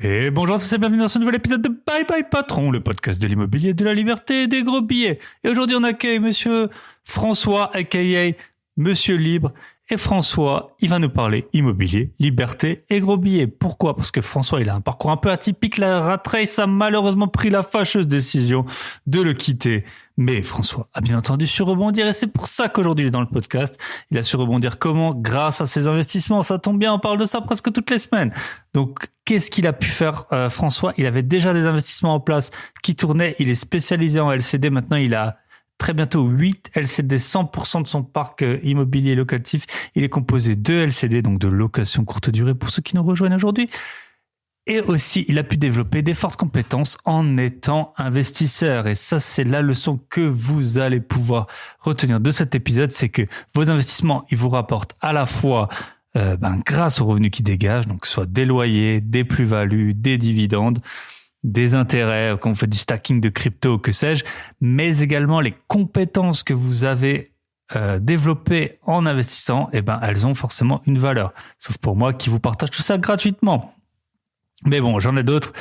Et bonjour à tous et bienvenue dans ce nouvel épisode de Bye Bye Patron, le podcast de l'immobilier, de la liberté et des gros billets. Et aujourd'hui on accueille monsieur François, aka Monsieur Libre. Et François, il va nous parler immobilier, liberté et gros billets. Pourquoi ? Parce que François, il a un parcours un peu atypique. La rat race a malheureusement pris la fâcheuse décision de le quitter. Mais François a bien entendu su rebondir et c'est pour ça qu'aujourd'hui il est dans le podcast. Il a su rebondir comment ? Grâce à ses investissements. Ça tombe bien, on parle de ça presque toutes les semaines. Donc, qu'est-ce qu'il a pu faire François ? Il avait déjà des investissements en place qui tournaient. Il est spécialisé en LCD. Maintenant, il a très bientôt 8 LCD, 100% de son parc immobilier locatif. Il est composé de LCD, donc de location courte durée pour ceux qui nous rejoignent aujourd'hui. Et aussi, il a pu développer des fortes compétences en étant investisseur. Et ça, c'est la leçon que vous allez pouvoir retenir de cet épisode. C'est que vos investissements, ils vous rapportent à la fois grâce aux revenus qu'ils dégagent, donc soit des loyers, des plus-values, des dividendes, des intérêts, quand vous faites du stacking de crypto, que sais-je, mais également les compétences que vous avez développées en investissant, elles ont forcément une valeur. Sauf pour moi qui vous partage tout ça gratuitement. Mais bon, j'en ai d'autres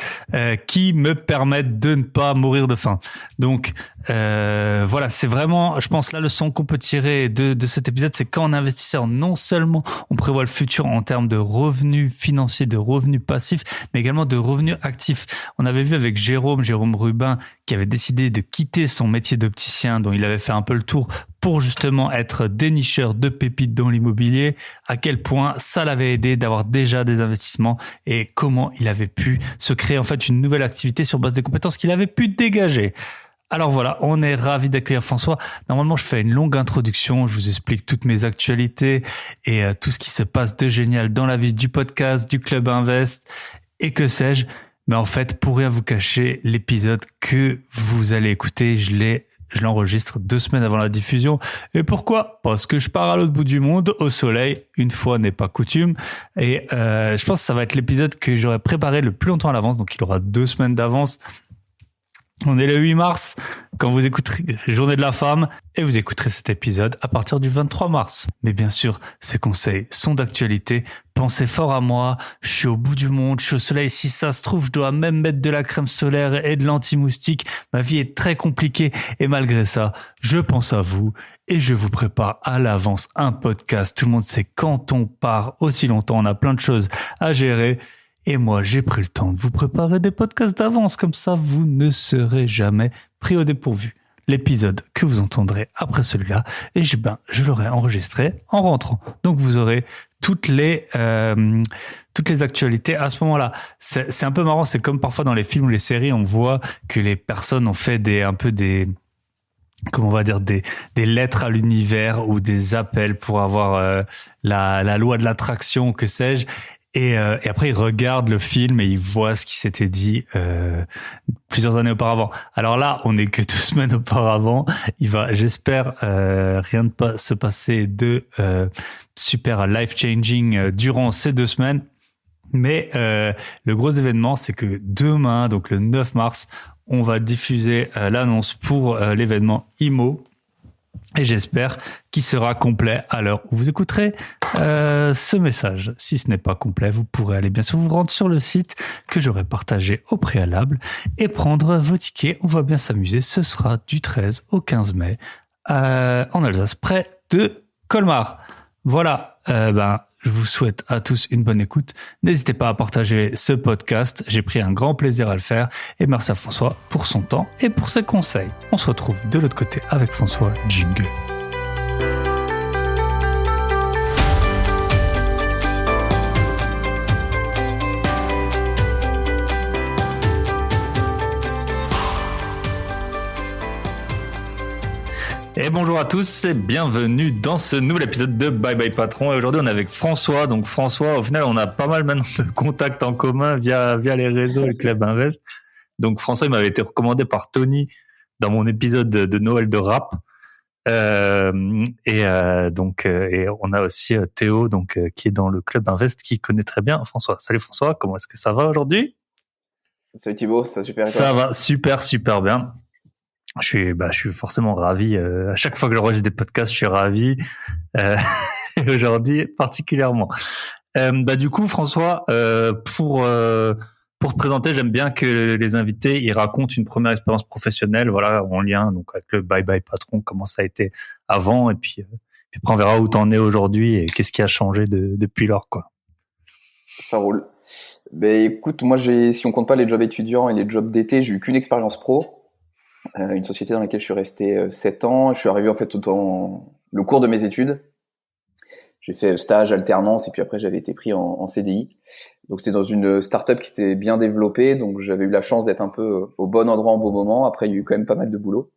qui me permettent de ne pas mourir de faim. Donc voilà, c'est vraiment, je pense, la leçon qu'on peut tirer de cet épisode, c'est qu'en investisseur, non seulement on prévoit le futur en termes de revenus financiers, de revenus passifs, mais également de revenus actifs. On avait vu avec Jérôme Rubin, qui avait décidé de quitter son métier d'opticien, dont il avait fait un peu le tour pour justement être dénicheur de pépites dans l'immobilier, à quel point ça l'avait aidé d'avoir déjà des investissements et comment il avait pu se créer en fait une nouvelle activité sur base des compétences qu'il avait pu dégager. Alors voilà, on est ravis d'accueillir François. Normalement, je fais une longue introduction, je vous explique toutes mes actualités et tout ce qui se passe de génial dans la vie du podcast, du Club Invest et que sais-je. Mais en fait, pour rien vous cacher, l'épisode que vous allez écouter, je l'enregistre 2 semaines avant la diffusion. Et pourquoi ? Parce que je pars à l'autre bout du monde, au soleil. Une fois n'est pas coutume. Et je pense que ça va être l'épisode que j'aurais préparé le plus longtemps à l'avance. Donc il aura 2 semaines d'avance. On est le 8 mars, quand vous écouterez Journée de la Femme, et vous écouterez cet épisode à partir du 23 mars. Mais bien sûr, ces conseils sont d'actualité. Pensez fort à moi, je suis au bout du monde, je suis au soleil. Si ça se trouve, je dois même mettre de la crème solaire et de l'anti-moustique. Ma vie est très compliquée et malgré ça, je pense à vous et je vous prépare à l'avance un podcast. Tout le monde sait quand on part aussi longtemps, on a plein de choses à gérer. Et moi, j'ai pris le temps de vous préparer des podcasts d'avance. Comme ça, vous ne serez jamais pris au dépourvu. L'épisode que vous entendrez après celui-là, et je l'aurai enregistré en rentrant. Donc, vous aurez toutes les actualités à ce moment-là. C'est un peu marrant. C'est comme parfois dans les films ou les séries, on voit que les personnes ont fait des lettres à l'univers ou des appels pour avoir la loi de l'attraction, que sais-je. Et après, il regarde le film et il voit ce qui s'était dit plusieurs années auparavant. Alors là, on n'est que 2 semaines auparavant. Il va, j'espère, rien ne se passer de super life-changing durant ces 2 semaines. Mais le gros événement, c'est que demain, donc le 9 mars, on va diffuser l'annonce pour l'événement IMO. Et j'espère qu'il sera complet à l'heure où vous écouterez ce message. Si ce n'est pas complet, vous pourrez aller bien sûr vous rendre sur le site que j'aurai partagé au préalable et prendre vos tickets. On va bien s'amuser. Ce sera du 13 au 15 mai en Alsace, près de Colmar. Voilà, je vous souhaite à tous une bonne écoute. N'hésitez pas à partager ce podcast. J'ai pris un grand plaisir à le faire. Et merci à François pour son temps et pour ses conseils. On se retrouve de l'autre côté avec François. Jingle. Et bonjour à tous et bienvenue dans ce nouvel épisode de Bye Bye Patron. Et aujourd'hui, on est avec François. Donc François, au final, on a pas mal maintenant de contacts en commun via les réseaux et le Club Invest. Donc François, il m'avait été recommandé par Tony dans mon épisode de Noël de rap. Et on a aussi Théo, qui est dans le Club Invest, qui connaît très bien François. Salut François, comment est-ce que ça va aujourd'hui ? Salut Thibaut, ça va super. Ça va super bien. Je suis forcément ravi. À chaque fois que j'enregistre des podcasts, je suis ravi. Et aujourd'hui, particulièrement. Du coup, François, pour pour te présenter, j'aime bien que les invités ils racontent une première expérience professionnelle, voilà, en lien donc avec le Bye Bye Patron, comment ça a été avant, et puis après on verra où t'en es aujourd'hui et qu'est-ce qui a changé depuis lors, quoi. Ça roule. Ben écoute, moi si on compte pas les jobs étudiants et les jobs d'été, j'ai eu qu'une expérience pro, une société dans laquelle je suis resté 7 ans. Je suis arrivé en fait dans le cours de mes études. J'ai fait stage, alternance, et puis après j'avais été pris en CDI. Donc c'était dans une start-up qui s'était bien développée, donc j'avais eu la chance d'être un peu au bon endroit, au bon moment. Après il y a eu quand même pas mal de boulot,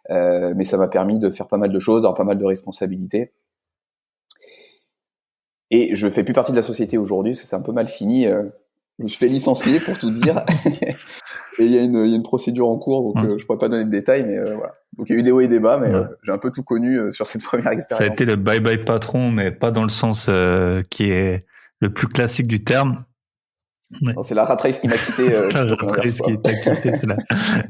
mais ça m'a permis de faire pas mal de choses, d'avoir pas mal de responsabilités. Et je fais plus partie de la société aujourd'hui, parce que c'est un peu mal fini. Je me suis fait licencier pour tout dire. Et il y a une procédure en cours, donc je pourrais pas donner de détails, mais voilà. Donc il y a eu des hauts et des bas, mais j'ai un peu tout connu sur cette première expérience. Ça a été le Bye Bye Patron, mais pas dans le sens qui est le plus classique du terme. Ouais. C'est la rat race qui m'a quitté. La rat race qui t'a quitté, c'est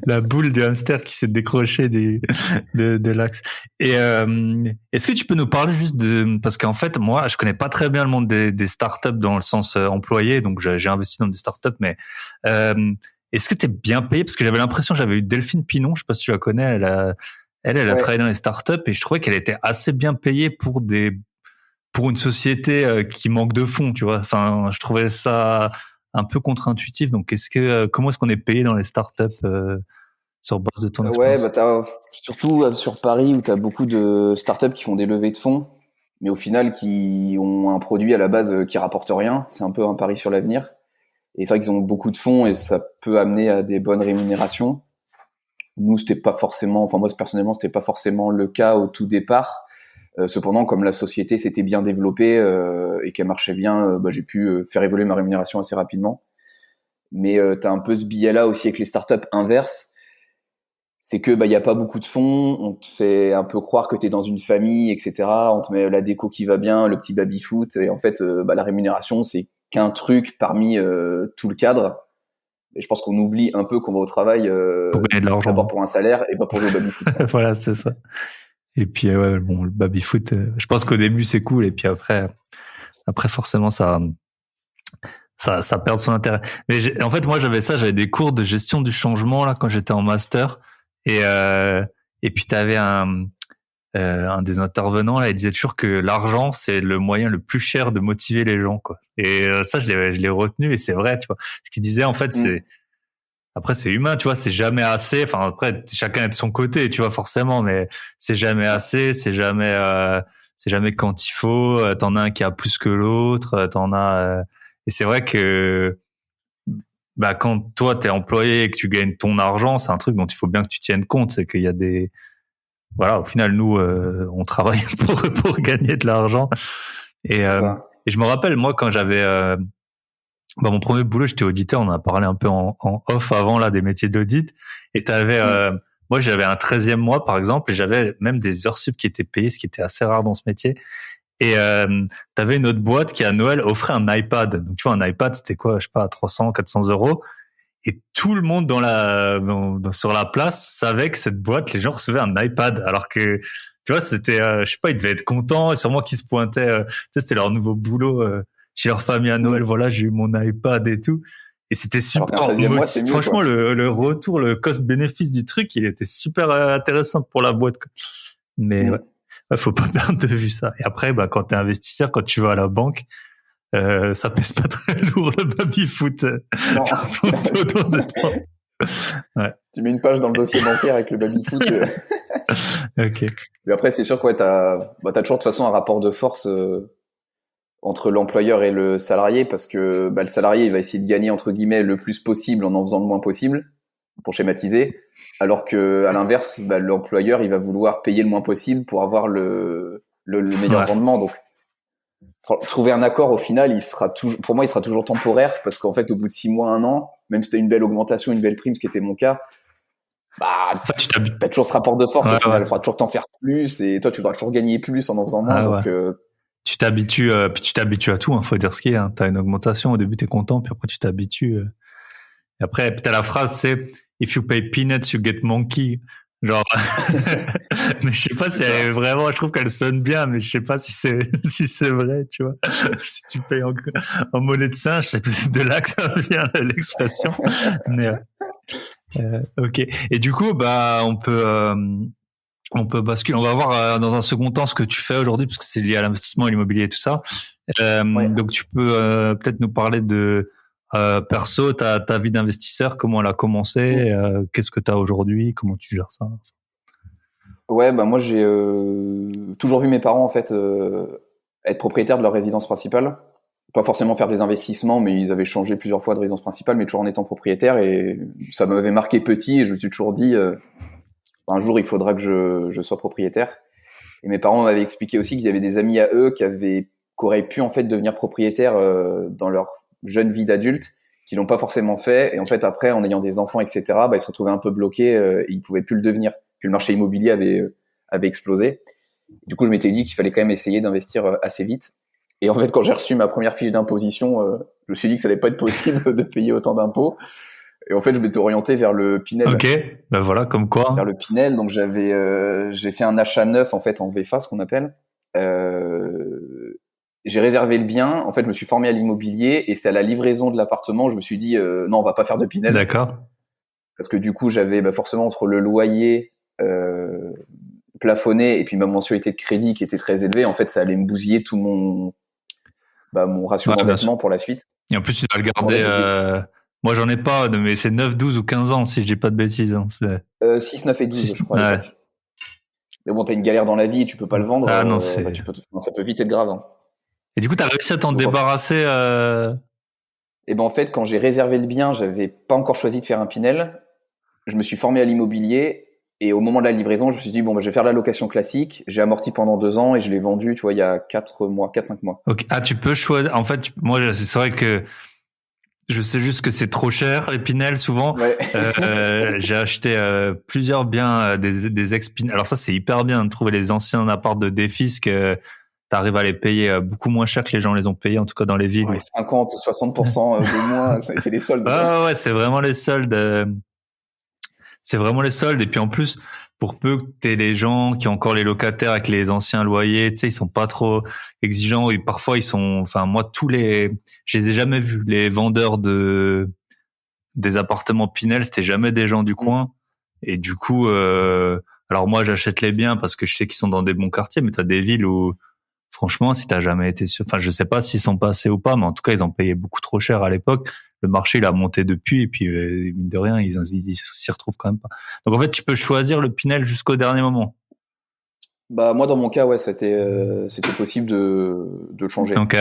la boule du hamster qui s'est décrochée de l'axe. Et est-ce que tu peux nous parler juste parce qu'en fait moi je connais pas très bien le monde des startups dans le sens employé, donc j'ai investi dans des startups, mais est-ce que t'es bien payé? Parce que j'avais l'impression, j'avais eu Delphine Pinon, je sais pas si tu la connais, elle a travaillé dans les startups et je trouvais qu'elle était assez bien payée pour une société qui manque de fonds, tu vois. Enfin, je trouvais ça un peu contre-intuitif. Donc, comment est-ce qu'on est payé dans les startups sur base de ton expérience? Ouais, t'as surtout sur Paris où t'as beaucoup de startups qui font des levées de fonds, mais au final qui ont un produit à la base qui rapporte rien. C'est un peu un pari sur l'avenir. Et c'est vrai qu'ils ont beaucoup de fonds et ça peut amener à des bonnes rémunérations. Nous, c'était pas forcément, enfin moi personnellement, c'était pas forcément le cas au tout départ. Cependant, comme la société s'était bien développée et qu'elle marchait bien, j'ai pu faire évoluer ma rémunération assez rapidement. Mais t'as un peu ce biais-là aussi avec les startups inverses. C'est que y a pas beaucoup de fonds, on te fait un peu croire que t'es dans une famille, etc. On te met la déco qui va bien, le petit baby-foot, et en fait, la rémunération, c'est qu'un truc parmi tout le cadre. Et je pense qu'on oublie un peu qu'on va au travail pour gagner de l'argent, d'abord pour un salaire et pas pour jouer au baby-foot. Voilà, c'est ça. Et puis le baby-foot, je pense qu'au début c'est cool, et puis après forcément ça perd son intérêt. Mais en fait moi j'avais des cours de gestion du changement là quand j'étais en master, et puis t'avais un des intervenants là, il disait toujours que l'argent c'est le moyen le plus cher de motiver les gens, quoi. Et ça je l'ai retenu, et c'est vrai, tu vois. Ce qu'il disait en fait, c'est humain, tu vois, c'est jamais assez. Enfin après chacun est de son côté, tu vois, forcément, mais c'est jamais assez, c'est jamais quand il faut. T'en as un qui a plus que l'autre, et c'est vrai que quand toi t'es employé et que tu gagnes ton argent, c'est un truc dont il faut bien que tu tiennes compte, c'est qu'il y a au final, nous, on travaille pour gagner de l'argent. Et je me rappelle, moi, quand j'avais mon premier boulot, j'étais auditeur. On en a parlé un peu en off avant là des métiers d'audit. Et moi, j'avais un 13e mois, par exemple, et j'avais même des heures sup qui étaient payées, ce qui était assez rare dans ce métier. Et t'avais une autre boîte qui à Noël offrait un iPad. Donc tu vois, un iPad, c'était quoi, je sais pas, 300, 400 euros. Et tout le monde sur la place savait que cette boîte, les gens recevaient un iPad, alors que tu vois, c'était, je sais pas, ils devaient être contents, et sûrement qu'ils se pointaient, c'était leur nouveau boulot chez leur famille à Noël. Voilà, j'ai eu mon iPad et tout, et c'était super. Franchement, le retour, le cost-bénéfice du truc, il était super intéressant pour la boîte, quoi. Mais faut pas perdre de vue ça. Et après, quand t'es investisseur, quand tu vas à la banque, ça pèse pas très lourd le baby-foot. Non. Ouais. Tu mets une page dans le dossier bancaire avec le baby-foot. Ok. Mais après, c'est sûr que t'as toujours de toute façon un rapport de force entre l'employeur et le salarié, parce que le salarié il va essayer de gagner entre guillemets le plus possible en faisant le moins possible, pour schématiser, alors que à l'inverse, l'employeur il va vouloir payer le moins possible pour avoir le meilleur rendement. Donc trouver un accord au final, pour moi il sera toujours temporaire, parce qu'en fait au bout de 6 mois, 1 an, même si t'as une belle augmentation, une belle prime, ce qui était mon cas, t'as toujours ce rapport de force. Au final, il faudra toujours t'en faire plus, et toi tu voudras toujours gagner plus en faisant moins. Donc tu t'habitues, puis tu t'habitues à tout, faut dire ce qu'il y a. T'as une augmentation, au début t'es content, puis après tu t'habitues. Et après t'as la phrase, c'est if you pay peanuts you get monkey. Genre, mais je sais pas si elle est vraiment, je trouve qu'elle sonne bien, mais je sais pas si c'est, si c'est vrai, tu vois. Si tu payes en monnaie de singe, c'est de là que ça vient, l'expression. Mais, ok. Et du coup, bah, on peut basculer. On va voir dans un second temps ce que tu fais aujourd'hui, parce que c'est lié à l'investissement, à l'immobilier et tout ça. Ouais. Donc, tu peux peut-être nous parler de perso, ta vie d'investisseur, comment elle a commencé, qu'est-ce que tu as aujourd'hui, comment tu gères ça. Ouais, bah moi j'ai toujours vu mes parents en fait être propriétaires de leur résidence principale. Pas forcément faire des investissements, mais ils avaient changé plusieurs fois de résidence principale, mais toujours en étant propriétaires. Et ça m'avait marqué petit, et je me suis toujours dit, un jour il faudra que je sois propriétaire. Et mes parents m'avaient expliqué aussi qu'ils avaient des amis à eux qui auraient pu en fait devenir propriétaires dans leur jeune vie d'adulte, qui l'ont pas forcément fait. Et en fait après, en ayant des enfants, etc., bah, ils se retrouvaient un peu bloqués et ils pouvaient plus le devenir. Puis le marché immobilier avait explosé. Du coup, je m'étais dit qu'il fallait quand même essayer d'investir assez vite. Et en fait, quand j'ai reçu ma première fiche d'imposition, je me suis dit que ça allait pas être possible de payer autant d'impôts. Et en fait, je m'étais orienté vers le Pinel. Ok, ben voilà, comme quoi. Vers le Pinel. Donc j'ai fait un achat neuf en fait en VFA, ce qu'on appelle. J'ai réservé le bien. En fait, je me suis formé à l'immobilier et c'est à la livraison de l'appartement, je me suis dit non, on va pas faire de Pinel. D'accord. Parce que du coup, j'avais forcément entre le loyer plafonné et puis ma mensualité de crédit qui était très élevée, en fait, ça allait me bousiller tout mon ratio d'endettement pour la suite. Et en plus, tu dois le garder. Moi, j'en ai pas, mais c'est 9, 12 ou 15 ans, si je dis pas de bêtises. Hein. 6, 9 et 12, 6, je crois, à l'époque. Ouais. Mais bon, t'as une galère dans la vie et tu peux pas le vendre. Ah non, ça peut vite être grave. Hein. Et du coup, t'as réussi à t'en débarrasser Et ben en fait, quand j'ai réservé le bien, j'avais pas encore choisi de faire un Pinel. Je me suis formé à l'immobilier et au moment de la livraison, je me suis dit bon, je vais faire la location classique. J'ai amorti pendant 2 ans et je l'ai vendu, tu vois, il y a 4-5 mois. Okay. Ah, tu peux choisir. En fait, moi, c'est vrai que je sais juste que c'est trop cher, les Pinel, souvent. Ouais. J'ai acheté plusieurs biens, des ex-Pinel. Alors ça, c'est hyper bien de trouver les anciens apparts de défis que t'arrives à les payer beaucoup moins cher que les gens les ont payés, en tout cas dans les villes. Ouais, 50 ou 60% de moins, c'est les soldes. Ouais, c'est vraiment les soldes. C'est vraiment les soldes. Et puis en plus, pour peu que t'aies les gens qui ont encore les locataires avec les anciens loyers, tu sais, ils sont pas trop exigeants. Et parfois, enfin, moi, je les ai jamais vus. Les vendeurs des appartements Pinel, c'était jamais des gens du coin. Et du coup, alors moi, j'achète les biens parce que je sais qu'ils sont dans des bons quartiers, mais t'as des villes où, franchement, si t'as jamais été sûr, enfin, je sais pas s'ils sont passés ou pas, mais en tout cas, ils ont payé beaucoup trop cher à l'époque. Le marché, il a monté depuis, et puis, mine de rien, ils s'y retrouvent quand même pas. Donc, en fait, tu peux choisir le Pinel jusqu'au dernier moment. Bah, moi, dans mon cas, ouais, c'était possible de le changer. Donc,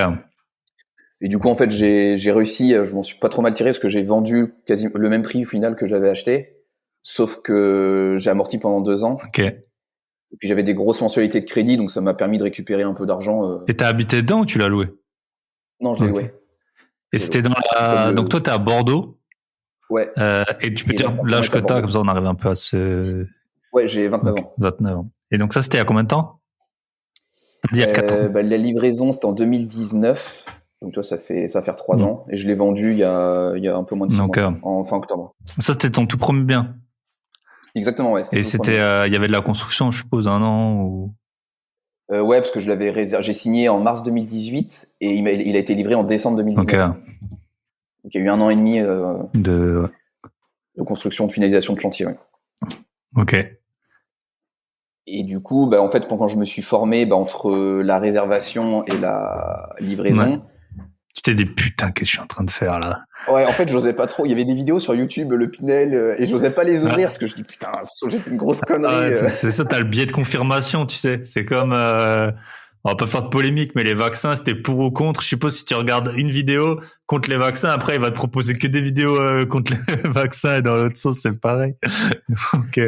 et du coup, en fait, j'ai réussi, je m'en suis pas trop mal tiré parce que j'ai vendu quasi le même prix au final que j'avais acheté. Sauf que j'ai amorti pendant 2 ans. ok. Et puis j'avais des grosses mensualités de crédit, donc ça m'a permis de récupérer un peu d'argent. Et t'as habité dedans ou tu l'as loué? Non, je l'ai loué. Et c'était dans donc toi, t'es à Bordeaux. Ouais. Et tu peux dire l'âge que t'as, comme ça on arrive un peu à se... Ouais, j'ai 29 ans. 29 ans. Et donc ça, c'était il y a combien de temps? Il y a 4 ans. La livraison, c'était en 2019. Donc toi, ça va faire 3 ans. Et je l'ai vendu il y a un peu moins de 6 mois, en fin octobre. Ça, c'était ton tout premier bien? Exactement, ouais. Et c'était, il y avait de la construction, je suppose, 1 an ou... Ouais, parce que je l'avais réservé. J'ai signé en mars 2018 et il a été livré en décembre 2019. Okay. Donc il y a eu 1 an et demi de construction, de finalisation de chantier. Ouais. Ok. Et du coup, en fait, quand je me suis formé, entre la réservation et la livraison, ouais. Tu t'es dit putain, qu'est-ce que je suis en train de faire là? Ouais, en fait, j'osais pas trop. Il y avait des vidéos sur YouTube, le Pinel, et j'osais pas les ouvrir parce que je dis putain, j'ai fait une grosse connerie. C'est ça, t'as le biais de confirmation, tu sais. C'est comme, on va pas faire de polémique, mais les vaccins, c'était pour ou contre. Je suppose si tu regardes une vidéo contre les vaccins, après il va te proposer que des vidéos contre les vaccins et dans l'autre sens, c'est pareil. Donc,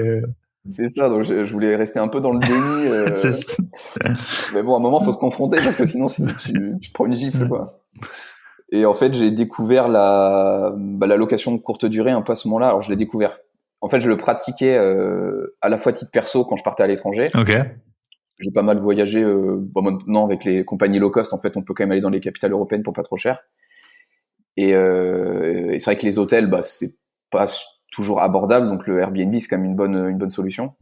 c'est ça. Donc je voulais rester un peu dans le déni. C'est ça. Mais bon, à un moment, faut se confronter parce que sinon, tu prends une gifle, quoi. Et en fait, j'ai découvert la location de courte durée un peu à ce moment-là. Alors, je l'ai découvert. En fait, je le pratiquais à la fois titre perso quand je partais à l'étranger. Ok. J'ai pas mal voyagé. Maintenant, avec les compagnies low cost, en fait, on peut quand même aller dans les capitales européennes pour pas trop cher. Et c'est vrai que les hôtels, c'est pas toujours abordable. Donc le Airbnb, c'est quand même une bonne solution.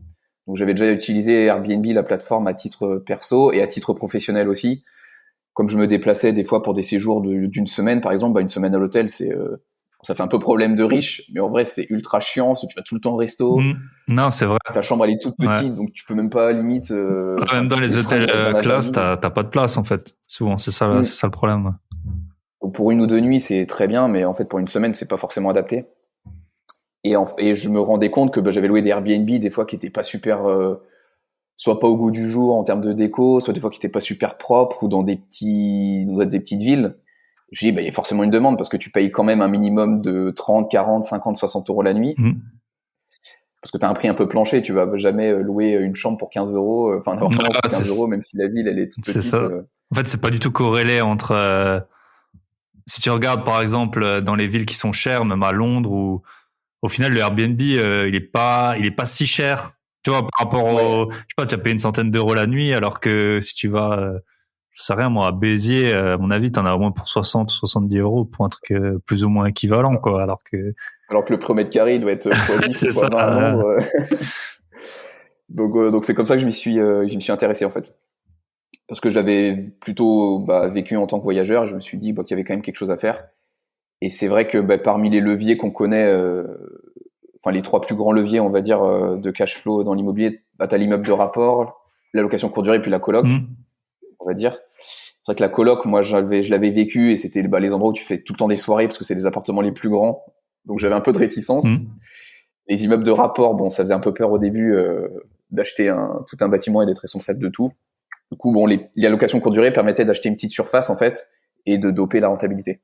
Donc j'avais déjà utilisé Airbnb, la plateforme, à titre perso et à titre professionnel aussi. Comme je me déplaçais des fois pour des séjours d'une semaine, par exemple, une semaine à l'hôtel, ça fait un peu problème de riche, mais en vrai, c'est ultra chiant parce que tu vas tout le temps au resto. Non, c'est vrai. Ta chambre, elle est toute petite, donc tu peux même pas limite. Même dans les hôtels classe, t'as pas de place en fait. Souvent, c'est ça le problème. Donc pour 1 ou 2 nuits, c'est très bien, mais en fait pour une semaine, c'est pas forcément adapté. Et je me rendais compte que j'avais loué des Airbnb des fois qui étaient pas super, soit pas au goût du jour en termes de déco, soit des fois qui étaient pas super propres ou dans des petites villes. Je dis, il y a forcément une demande parce que tu payes quand même un minimum de 30, 40, 50, 60 euros la nuit. Parce que t'as un prix un peu plancher, tu vas jamais louer une chambre pour 15 euros, enfin un appartement pour 15 euros, même si la ville, elle est toute petite. C'est ça. En fait, c'est pas du tout corrélé entre, si tu regardes par exemple dans les villes qui sont chères, même à Londres, où au final le Airbnb, il est pas si cher. Tu vois, par rapport au, je sais pas, tu as payé une centaine d'euros la nuit, alors que si tu vas, je sais rien, moi, à Béziers, à mon avis, t'en as au moins pour 60, 70 euros pour un truc plus ou moins équivalent, quoi. Alors que le prix au mètre carré, il doit être x 10, x 20 à Londres. Donc c'est comme ça que je m'y suis intéressé, en fait. Parce que j'avais plutôt, vécu en tant que voyageur, je me suis dit, qu'il y avait quand même quelque chose à faire. Et c'est vrai que, parmi les leviers qu'on connaît, les 3 plus grands leviers, on va dire, de cash flow dans l'immobilier, t'as l'immeuble de rapport, la location courte durée, puis la coloc, on va dire. C'est vrai que la coloc, moi, je l'avais vécu et c'était les endroits où tu fais tout le temps des soirées parce que c'est les appartements les plus grands. Donc j'avais un peu de réticence. Les immeubles de rapport, ça faisait un peu peur au début d'acheter tout un bâtiment et d'être responsable de tout. Du coup, la location courte durée permettait d'acheter une petite surface en fait et de doper la rentabilité.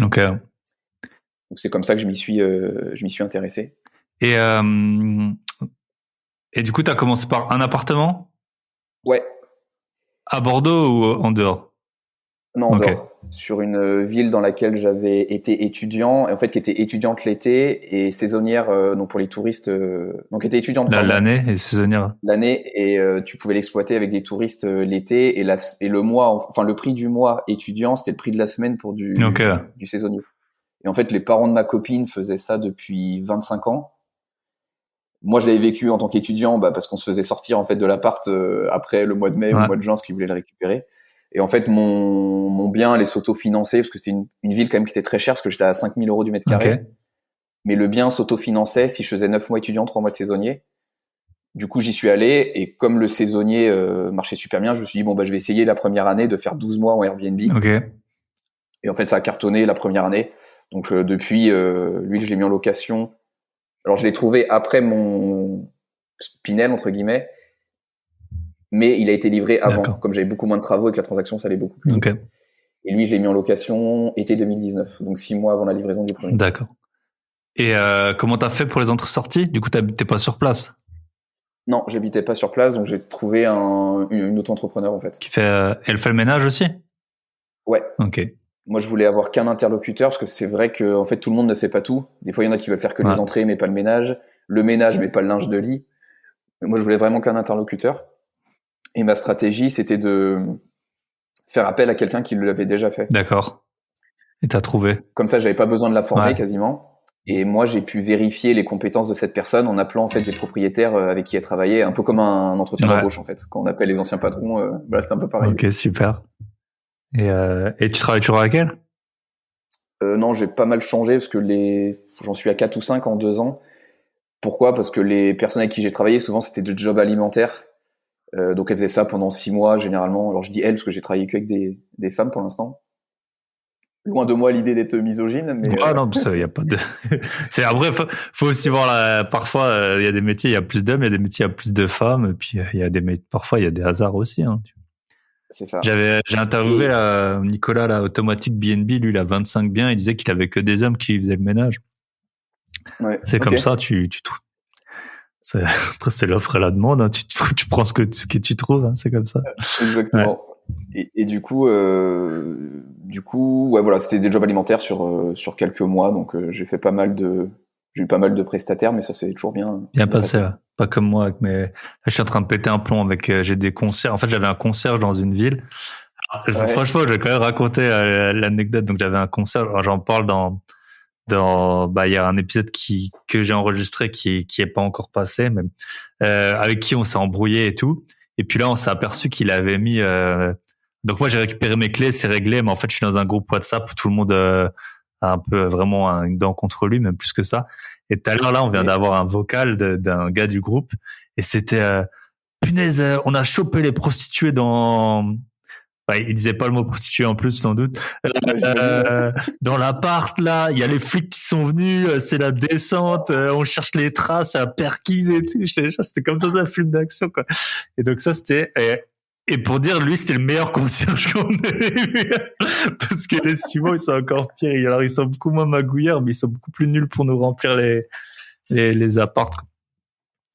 Ok. Donc c'est comme ça que je m'y suis intéressé. Et du coup, t'as commencé par un appartement? Ouais. À Bordeaux ou en dehors? Non, en dehors. Sur une ville dans laquelle j'avais été étudiant, et en fait qui était étudiante l'été et saisonnière donc pour les touristes. Donc était étudiante l'année et saisonnière. L'année et tu pouvais l'exploiter avec des touristes l'été et le mois, enfin le prix du mois étudiant, c'était le prix de la semaine pour du saisonnier. Et en fait, les parents de ma copine faisaient ça depuis 25 ans. Moi, je l'avais vécu en tant qu'étudiant, parce qu'on se faisait sortir en fait de l'appart après le mois de mai ou le mois de juin, parce qu'ils voulaient le récupérer. Et en fait, mon bien allait s'autofinancer parce que c'était une ville quand même qui était très chère parce que j'étais à 5 000 euros du mètre carré. Mais le bien s'autofinançait si je faisais 9 mois étudiant, 3 mois de saisonnier. Du coup, j'y suis allé et comme le saisonnier marchait super bien, je me suis dit je vais essayer la première année de faire 12 mois en Airbnb. Et en fait, ça a cartonné la première année. Donc depuis, lui, je l'ai mis en location. Alors, je l'ai trouvé après mon Pinel, entre guillemets, mais il a été livré avant. Comme j'avais beaucoup moins de travaux et que la transaction, ça allait beaucoup plus vite. Et lui, je l'ai mis en location été 2019, donc 6 mois avant la livraison du premier. D'accord. Et comment t'as fait pour les entrées-sorties? Du coup, t'habitais pas sur place? Non, j'habitais pas sur place, donc j'ai trouvé une auto-entrepreneur, en fait. Elle fait le ménage aussi? Ouais. Ok. Moi, je voulais avoir qu'un interlocuteur parce que c'est vrai que en fait tout le monde ne fait pas tout. Des fois, il y en a qui veulent faire que les entrées mais pas le ménage mais pas le linge de lit. Mais moi, je voulais vraiment qu'un interlocuteur. Et ma stratégie, c'était de faire appel à quelqu'un qui l'avait déjà fait. D'accord. Et t'as trouvé? Comme ça, j'avais pas besoin de la former quasiment. Et moi, j'ai pu vérifier les compétences de cette personne en appelant en fait des propriétaires avec qui elle travaillait, un peu comme un entretien d'embauche en fait. Quand on appelle les anciens patrons, c'est un peu pareil. Ok, super. Et tu travailles toujours avec elle? Non, j'ai pas mal changé parce que j'en suis à 4 ou 5 en 2 ans. Pourquoi? Parce que les personnes avec qui j'ai travaillé, souvent, c'était de jobs alimentaires. Donc, elles faisaient ça pendant 6 mois, généralement. Alors, je dis elles parce que j'ai travaillé qu'avec des femmes pour l'instant. Loin de moi l'idée d'être misogyne, mais... non, ça, y a pas de... Après, faut aussi voir parfois, il y a des métiers, il y a plus d'hommes, il y a des métiers, il y a plus de femmes, et puis parfois, il y a des hasards aussi, hein. C'est ça. J'ai interviewé Nicolas, Automatique BNB, lui, il a 25 biens, il disait qu'il avait que des hommes qui faisaient le ménage. Ouais. C'est comme ça, après, c'est l'offre et la demande, hein. Tu prends ce que tu trouves, hein. C'est comme ça. Exactement. Ouais. Et du coup, voilà, c'était des jobs alimentaires sur quelques mois, donc j'ai eu pas mal de prestataires, mais ça c'est toujours bien passé. Pas comme moi là, je suis en train de péter un plomb j'ai des concerts. En fait, j'avais un concierge dans une ville. Franchement, je vais quand même raconter l'anecdote. Donc, j'avais un concierge. J'en parle dans il y a un épisode que j'ai enregistré qui est pas encore passé, mais avec qui on s'est embrouillé et tout. Et puis là, on s'est aperçu qu'il avait mis. Donc moi, j'ai récupéré mes clés, c'est réglé, mais en fait, je suis dans un groupe WhatsApp où tout le monde a un peu vraiment une dent contre lui, même plus que ça. Et tout à l'heure, là, on vient d'avoir un vocal d'un gars du groupe, et c'était punaise, on a chopé les prostituées dans. Ouais, il disait pas le mot prostituée en plus, sans doute. Dans l'appart, là, il y a les flics qui sont venus, c'est la descente, on cherche les traces à perquise et tout. C'était comme dans un film d'action, quoi. Et donc ça, c'était... Et pour dire, lui, c'était le meilleur concierge qu'on ait eu. Parce que les suivants, ils sont encore pires. Alors, ils sont beaucoup moins magouillards, mais ils sont beaucoup plus nuls pour nous remplir les apparts.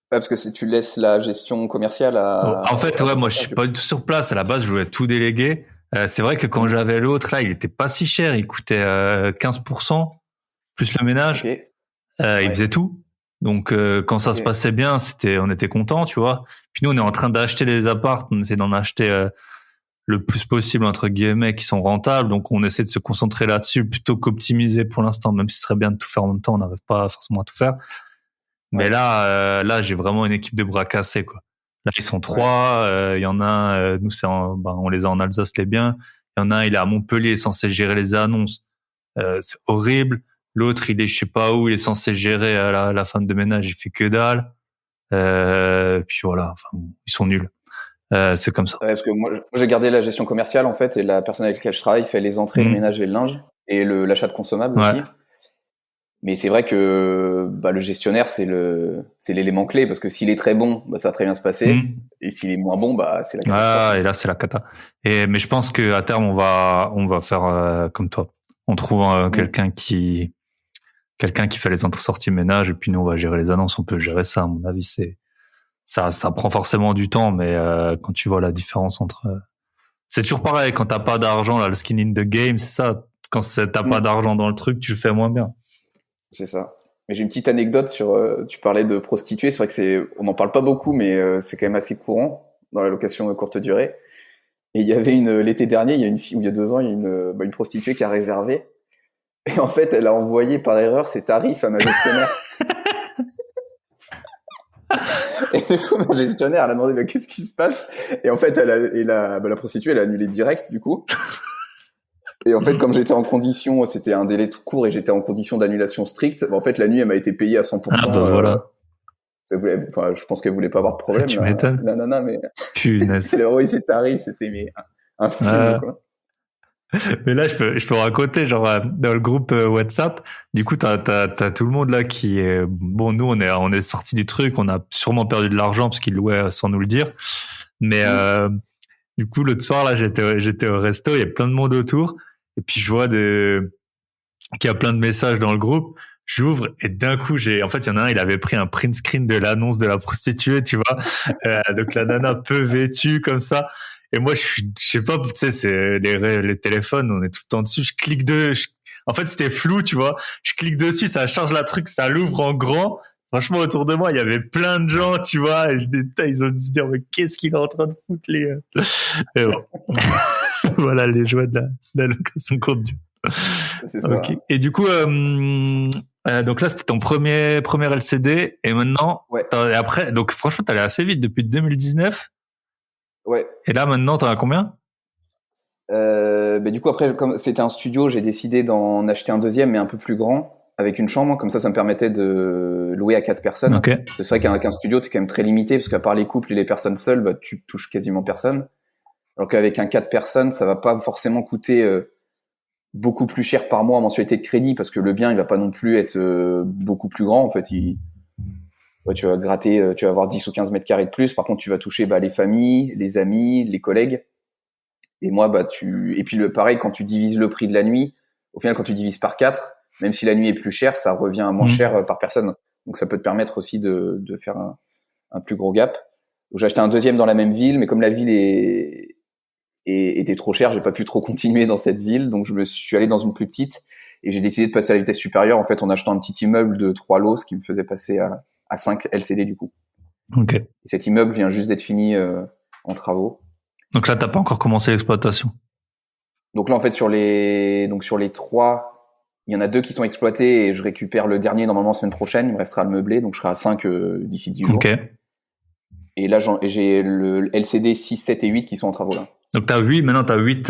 Parce que si tu laisses la gestion commerciale En fait, ouais, moi, je suis pas du tout sur place. À la base, je voulais tout déléguer. C'est vrai que quand j'avais l'autre, là, il était pas si cher. Il coûtait 15%, plus le ménage. Okay. Il faisait tout. Donc, quand ça se passait bien, on était contents, tu vois. Puis nous, on est en train d'acheter les apparts. On essaie d'en acheter le plus possible, entre guillemets, qui sont rentables. Donc, on essaie de se concentrer là-dessus plutôt qu'optimiser pour l'instant. Même si ce serait bien de tout faire en même temps, on n'arrive pas forcément à tout faire. Mais là, j'ai vraiment une équipe de bras cassés, quoi. Là, ils sont 3. Il y en a un, nous, on les a en Alsace, les biens. Il y en a un, il est à Montpellier, censé gérer les annonces. C'est horrible. L'autre, il est je sais pas où, il est censé gérer la femme de ménage, il fait que dalle. Puis voilà, enfin, ils sont nuls. C'est comme ça. Ouais, parce que moi, j'ai gardé la gestion commerciale, en fait, et la personne avec laquelle je travaille fait les entrées, le ménage et le linge, et l'achat de consommables aussi. Mais c'est vrai que le gestionnaire, c'est l'élément clé, parce que s'il est très bon, ça va très bien se passer. Et s'il est moins bon, c'est la catastrophe. Et là, c'est la cata. Mais je pense que à terme, on va faire comme toi. On trouve quelqu'un qui fait les entrées-sorties ménage, et puis nous, on va gérer les annonces. On peut gérer ça, à mon avis. Ça prend forcément du temps, mais quand tu vois la différence entre... C'est toujours pareil, quand t'as pas d'argent, là, le skin in the game, c'est ça. Quand t'as pas d'argent dans le truc, tu le fais moins bien. C'est ça. Mais j'ai une petite anecdote sur... tu parlais de prostituées. C'est vrai que on n'en parle pas beaucoup, mais c'est quand même assez courant dans la location de courte durée. Et il y avait l'été dernier, il y a une fille, ou il y a 2 ans, il y a une prostituée qui a réservé. Et en fait, elle a envoyé par erreur ses tarifs à ma gestionnaire. Et du coup, ma gestionnaire, elle a demandé, qu'est-ce qui se passe? Et en fait, la prostituée, elle a annulé direct, du coup. Et en fait, comme j'étais en condition, c'était un délai tout court et j'étais en condition d'annulation stricte, en fait, la nuit, elle m'a été payée à 100%. Voilà. Je pense qu'elle voulait pas avoir de problème. Tu m'étonnes. La nana, mais... Punaise. Elle a envoyé ses tarifs, c'était un film, quoi. Mais là, je peux raconter, genre, dans le groupe WhatsApp, du coup, t'as tout le monde là qui est, bon, nous, on est sorti du truc, on a sûrement perdu de l'argent parce qu'ils louaient sans nous le dire. Mais, du coup, l'autre soir, là, j'étais au resto, il y a plein de monde autour, et puis je vois qu'il y a plein de messages dans le groupe. J'ouvre et d'un coup, en fait, il y en a un, il avait pris un print screen de l'annonce de la prostituée, tu vois. Donc la nana peu vêtue comme ça. Et moi, je sais pas, tu sais, c'est les téléphones, on est tout le temps dessus. En fait, c'était flou, tu vois. Je clique dessus, ça charge la truc, ça l'ouvre en grand. Franchement, autour de moi, il y avait plein de gens, tu vois. Et ils ont dû se dire, mais qu'est-ce qu'il est en train de foutre, Et bon. Voilà les joies de la location courte durée. C'est ça. Okay. Et du coup, donc là, c'était ton premier LCD. Et maintenant, après, donc franchement, t'allais assez vite depuis 2019. Ouais. Et là, maintenant, t'en as combien? Du coup, après, comme c'était un studio, j'ai décidé d'en acheter un deuxième, mais un peu plus grand, avec une chambre. Comme ça me permettait de louer à 4 personnes. Okay. C'est vrai qu'un studio, t'es quand même très limité, parce qu'à part les couples et les personnes seules, tu touches quasiment personne. Alors qu'avec un 4 personnes, ça va pas forcément coûter beaucoup plus cher par mois en mensualité de crédit, parce que le bien, il va pas non plus être beaucoup plus grand. En fait, tu vas gratter, tu vas avoir 10 ou 15 mètres carrés de plus. Par contre, tu vas toucher les familles, les amis, les collègues. Et moi, et puis pareil, quand tu divises le prix de la nuit, au final, quand tu divises par 4, même si la nuit est plus chère, ça revient à moins cher par personne. Donc ça peut te permettre aussi de faire un plus gros gap. Donc j'ai acheté un deuxième dans la même ville, mais comme la ville était trop chère, j'ai pas pu trop continuer dans cette ville, donc je me suis allé dans une plus petite et j'ai décidé de passer à la vitesse supérieure, en fait, en achetant un petit immeuble de 3 lots, ce qui me faisait passer à 5 LCD du coup. Ok. Et cet immeuble vient juste d'être fini en travaux. Donc là, t'as pas encore commencé l'exploitation. Donc là, en fait, sur les 3, Il y en a 2 qui sont exploités et je récupère le dernier normalement semaine prochaine. Il me restera à le meubler, donc je serai à 5 d'ici 10 jours. Ok. Et là, j'ai le LCD 6, 7 et 8 qui sont en travaux là. Donc maintenant t'as 8,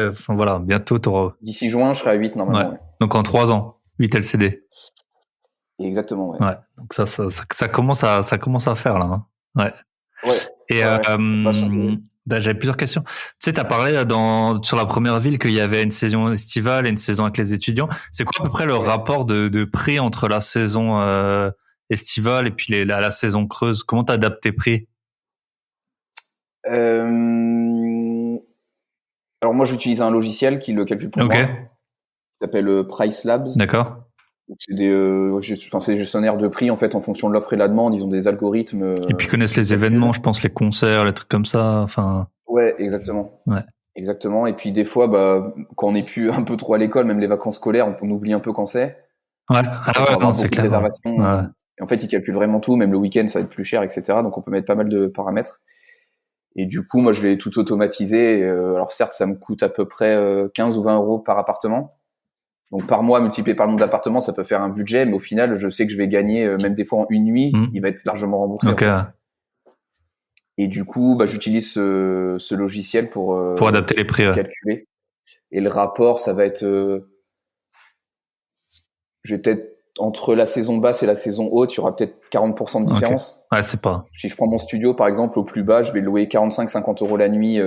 enfin voilà, bientôt t'auras. D'ici juin, je serai à 8 normalement. Ouais. Donc en 3 ans, 8 LCD. Exactement, ouais. Ouais. Donc ça commence à faire là. Hein. Ouais. Ouais. Et j'avais plusieurs questions. Tu sais, t'as parlé sur la première ville qu'il y avait une saison estivale et une saison avec les étudiants. C'est quoi à peu près le rapport de prix entre la saison estivale et puis la saison creuse? Comment t'adaptes tes prix? Alors moi, j'utilise un logiciel qui le calcule pour moi. Qui s'appelle Price Labs. D'accord. C'est des gestionnaires de prix en fait en fonction de l'offre et la demande. Ils ont des algorithmes. Et puis ils connaissent les événements, je pense, les concerts, les trucs comme ça. Enfin. Ouais, exactement. Ouais. Exactement. Et puis des fois, quand on n'est plus un peu trop à l'école, même les vacances scolaires, on oublie un peu quand c'est. Ouais. C'est clair. Réservations. Ouais. Et en fait, ils calculent vraiment tout. Même le week-end, ça va être plus cher, etc. Donc on peut mettre pas mal de paramètres. Et du coup, moi, je l'ai tout automatisé. Alors certes, ça me coûte à peu près 15 ou 20 euros par appartement. Donc par mois, multiplié par le nombre d'appartements, ça peut faire un budget, mais au final, je sais que je vais gagner, même des fois en une nuit, il va être largement remboursé. Okay. En fait. Et du coup, j'utilise ce logiciel pour adapter les prix, calculer. Et le rapport, ça va être, je vais peut-être entre la saison basse et la saison haute, il y aura peut-être 40% de différence. Okay. Ouais, c'est pas. Si je prends mon studio, par exemple, au plus bas, je vais louer 45-50 euros la nuit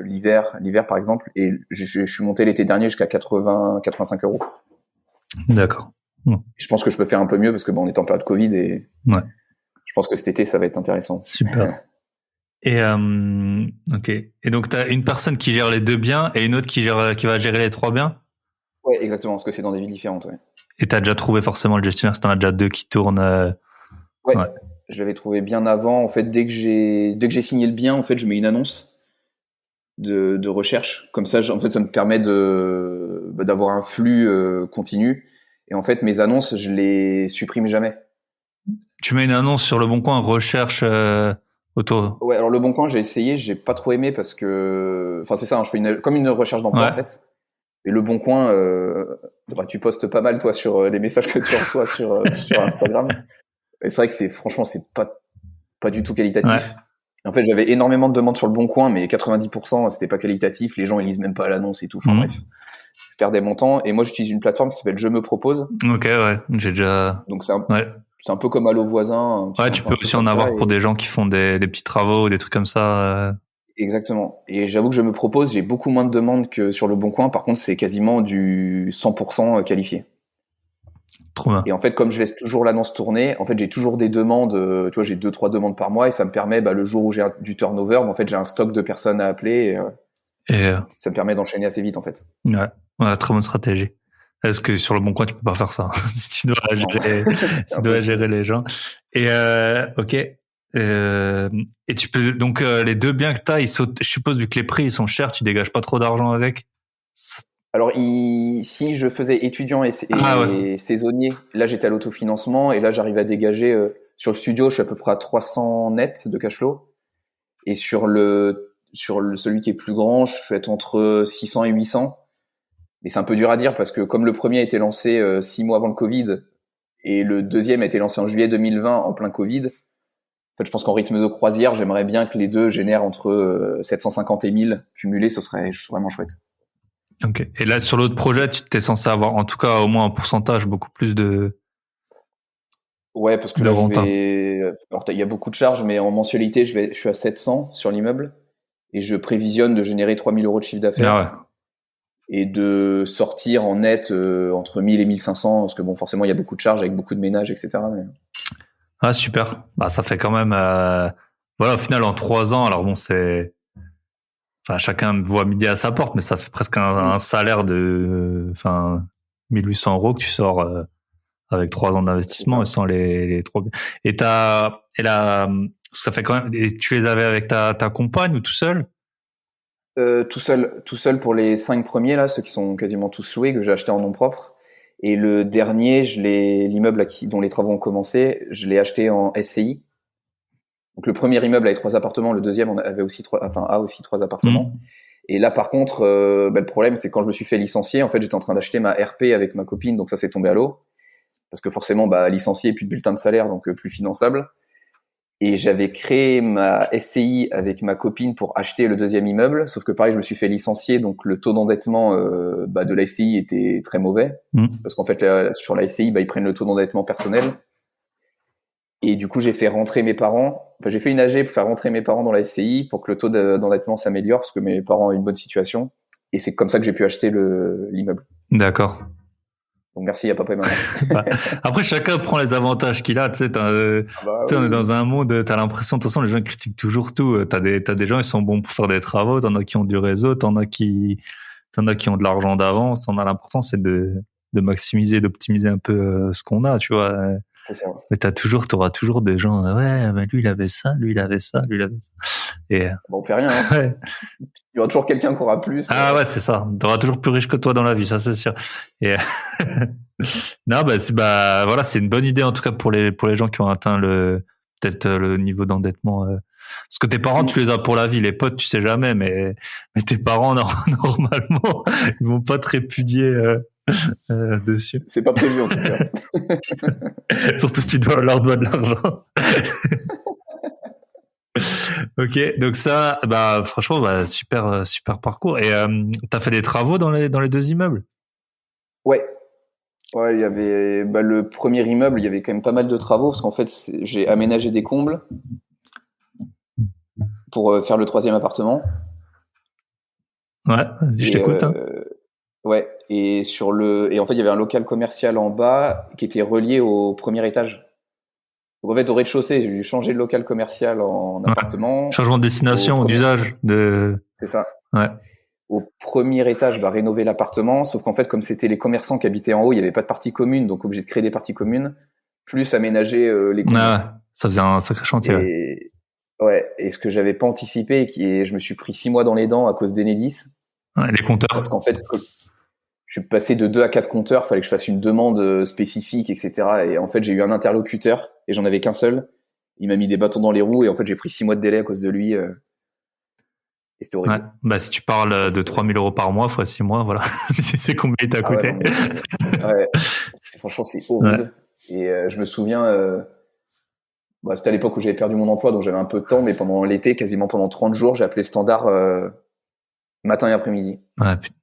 l'hiver par exemple, et je suis monté l'été dernier jusqu'à 80-85 euros. D'accord. Je pense que je peux faire un peu mieux parce que on est en période Covid et je pense que cet été ça va être intéressant. Super. Et ok. Et donc t'as une personne qui gère les 2 biens et une autre qui va gérer les 3 biens. Ouais, exactement, parce que c'est dans des villes différentes. Ouais. Et t'as déjà trouvé forcément le gestionnaire, si t'en as déjà 2 qui tournent. Ouais. Je l'avais trouvé bien avant. En fait, dès que j'ai signé le bien, en fait, je mets une annonce de recherche. Comme ça, en fait, ça me permet d'avoir un flux continu. Et en fait, mes annonces, je les supprime jamais. Tu mets une annonce sur Le Bon Coin, recherche autour. Ouais, alors Le Bon Coin, j'ai essayé, j'ai pas trop aimé parce que, enfin, c'est ça, je fais comme une recherche d'emploi en fait. Et Le Bon Coin, tu postes pas mal toi sur les messages que tu reçois sur Instagram. Et c'est vrai que franchement, c'est pas du tout qualitatif. Ouais. En fait, j'avais énormément de demandes sur Le Bon Coin, mais 90% c'était pas qualitatif. Les gens ils lisent même pas l'annonce et tout. Enfin bref, je perds mon temps. Et moi, j'utilise une plateforme qui s'appelle Je me propose. Ok, ouais, j'ai déjà. Donc c'est un peu comme Allo Voisin. Ouais, tu peux aussi en avoir pour des gens qui font des petits travaux ou des trucs comme ça. Exactement. Et j'avoue que Je me propose, j'ai beaucoup moins de demandes que sur Le Bon Coin. Par contre, c'est quasiment du 100% qualifié. Trop bien. Et en fait, comme je laisse toujours l'annonce tourner, en fait, j'ai toujours des demandes. Tu vois, j'ai 2-3 demandes par mois et ça me permet, le jour où j'ai du turnover, en fait, j'ai un stock de personnes à appeler et ça me permet d'enchaîner assez vite, en fait. Ouais, très bonne stratégie. Est-ce que sur Le Bon Coin, tu peux pas faire ça si tu dois gérer les gens. Et ok. Et tu peux donc les 2 biens que t'as, ils sautent. Je suppose vu que les prix ils sont chers, tu dégages pas trop d'argent avec. Alors, si je faisais étudiant et saisonnier, là j'étais à l'autofinancement et là j'arrive à dégager sur le studio, je suis à peu près à 300 net de cash flow. Et sur celui qui est plus grand, je fais entre 600 et 800. Mais c'est un peu dur à dire parce que comme le premier a été lancé 6 mois avant le Covid et le deuxième a été lancé en juillet 2020 en plein Covid, en fait, je pense qu'en rythme de croisière, j'aimerais bien que les deux génèrent entre 750 et 1000 cumulés, ce serait vraiment chouette. Ok. Et là, sur l'autre projet, tu t'es censé avoir, en tout cas, au moins un pourcentage beaucoup plus de. Ouais, parce que là, alors, il y a beaucoup de charges, mais en mensualité, je suis à 700 sur l'immeuble et je prévisionne de générer 3000 euros de chiffre d'affaires. Et de sortir en net entre 1000 et 1500, parce que bon, forcément, il y a beaucoup de charges avec beaucoup de ménages, etc. Mais... Ah, super. Ça fait quand même, voilà, au final, en 3 ans, alors bon, enfin, chacun voit midi à sa porte, mais ça fait presque un salaire de, 1800 euros que tu sors avec 3 ans d'investissement et sans les 3. Et ça fait quand même, et tu les avais avec ta compagne ou tout seul? Tout seul pour les 5 premiers là, ceux qui sont quasiment tous loués, que j'ai acheté en nom propre. Et le dernier, l'immeuble dont les travaux ont commencé, je l'ai acheté en SCI. Donc le premier immeuble avait 3 appartements, le deuxième a aussi 3 appartements. Et là, par contre, le problème, c'est quand je me suis fait licencier, en fait, j'étais en train d'acheter ma RP avec ma copine, donc ça s'est tombé à l'eau. Parce que forcément, licencié, plus de bulletin de salaire, donc plus finançable. Et j'avais créé ma SCI avec ma copine pour acheter le deuxième immeuble, sauf que pareil, je me suis fait licencier, donc le taux d'endettement de la SCI était très mauvais, parce qu'en fait, sur la SCI, ils prennent le taux d'endettement personnel. Et du coup, j'ai fait rentrer mes parents. Enfin, j'ai fait une AG pour faire rentrer mes parents dans la SCI pour que le taux d'endettement s'améliore, parce que mes parents ont une bonne situation. Et c'est comme ça que j'ai pu acheter l'immeuble. D'accord. Donc merci à papa et maman. Après, chacun prend les avantages qu'il a. Tu sais, on est dans un monde, t'as l'impression, de toute façon, les gens critiquent toujours tout. T'as des gens, ils sont bons pour faire des travaux. T'en as qui ont du réseau. T'en as qui ont de l'argent d'avance. L'important, c'est de maximiser, d'optimiser un peu ce qu'on a, tu vois. C'est ça. Mais t'auras toujours des gens, lui, il avait ça, lui, il avait ça, lui, il avait ça. Et, on fait rien, hein. Ouais. Il y aura toujours quelqu'un qui aura plus. Ah ouais, c'est ça. T'auras toujours plus riche que toi dans la vie, ça, c'est sûr. Et, non, voilà, c'est une bonne idée, en tout cas, pour les gens qui ont atteint peut-être le niveau d'endettement, parce que tes parents, tu les as pour la vie, les potes, tu sais jamais, mais tes parents, normalement, ils vont pas te répudier, dessus. C'est pas prévu en tout cas. Surtout si tu leur dois de l'argent. Ok, donc ça, franchement, super parcours. Et t'as fait des travaux dans les deux immeubles? Ouais, il y avait le premier immeuble, il y avait quand même pas mal de travaux parce qu'en fait, j'ai aménagé des combles pour faire le troisième appartement. Ouais, vas-y, je t'écoute. Ouais, et en fait, il y avait un local commercial en bas qui était relié au premier étage. Donc en fait, au rez-de-chaussée, j'ai dû changer de local commercial en appartement. Changement de destination ou d'usage C'est ça. Ouais. Au premier étage, rénover l'appartement, sauf qu'en fait, comme c'était les commerçants qui habitaient en haut, il n'y avait pas de partie commune, donc obligé de créer des parties communes, plus aménager les communes. Ah, ça faisait un sacré chantier. Et ce que j'avais pas anticipé, je me suis pris 6 mois dans les dents à cause d'Enedis. Ouais, les compteurs. Parce qu'en fait, je suis passé de 2 à 4 compteurs, fallait que je fasse une demande spécifique, etc. Et en fait, j'ai eu un interlocuteur, et j'en avais qu'un seul. Il m'a mis des bâtons dans les roues, et en fait, j'ai pris 6 mois de délai à cause de lui. Et c'était horrible. Ouais. Si tu parles de 3 000 € par mois, fois 6 mois, voilà. Tu sais combien il t'a coûté. Ouais, franchement, c'est horrible. Ouais. Et je me souviens, c'était à l'époque où j'avais perdu mon emploi, donc j'avais un peu de temps, mais pendant l'été, quasiment pendant 30 jours, j'ai appelé Standard matin et après-midi. Ouais, putain.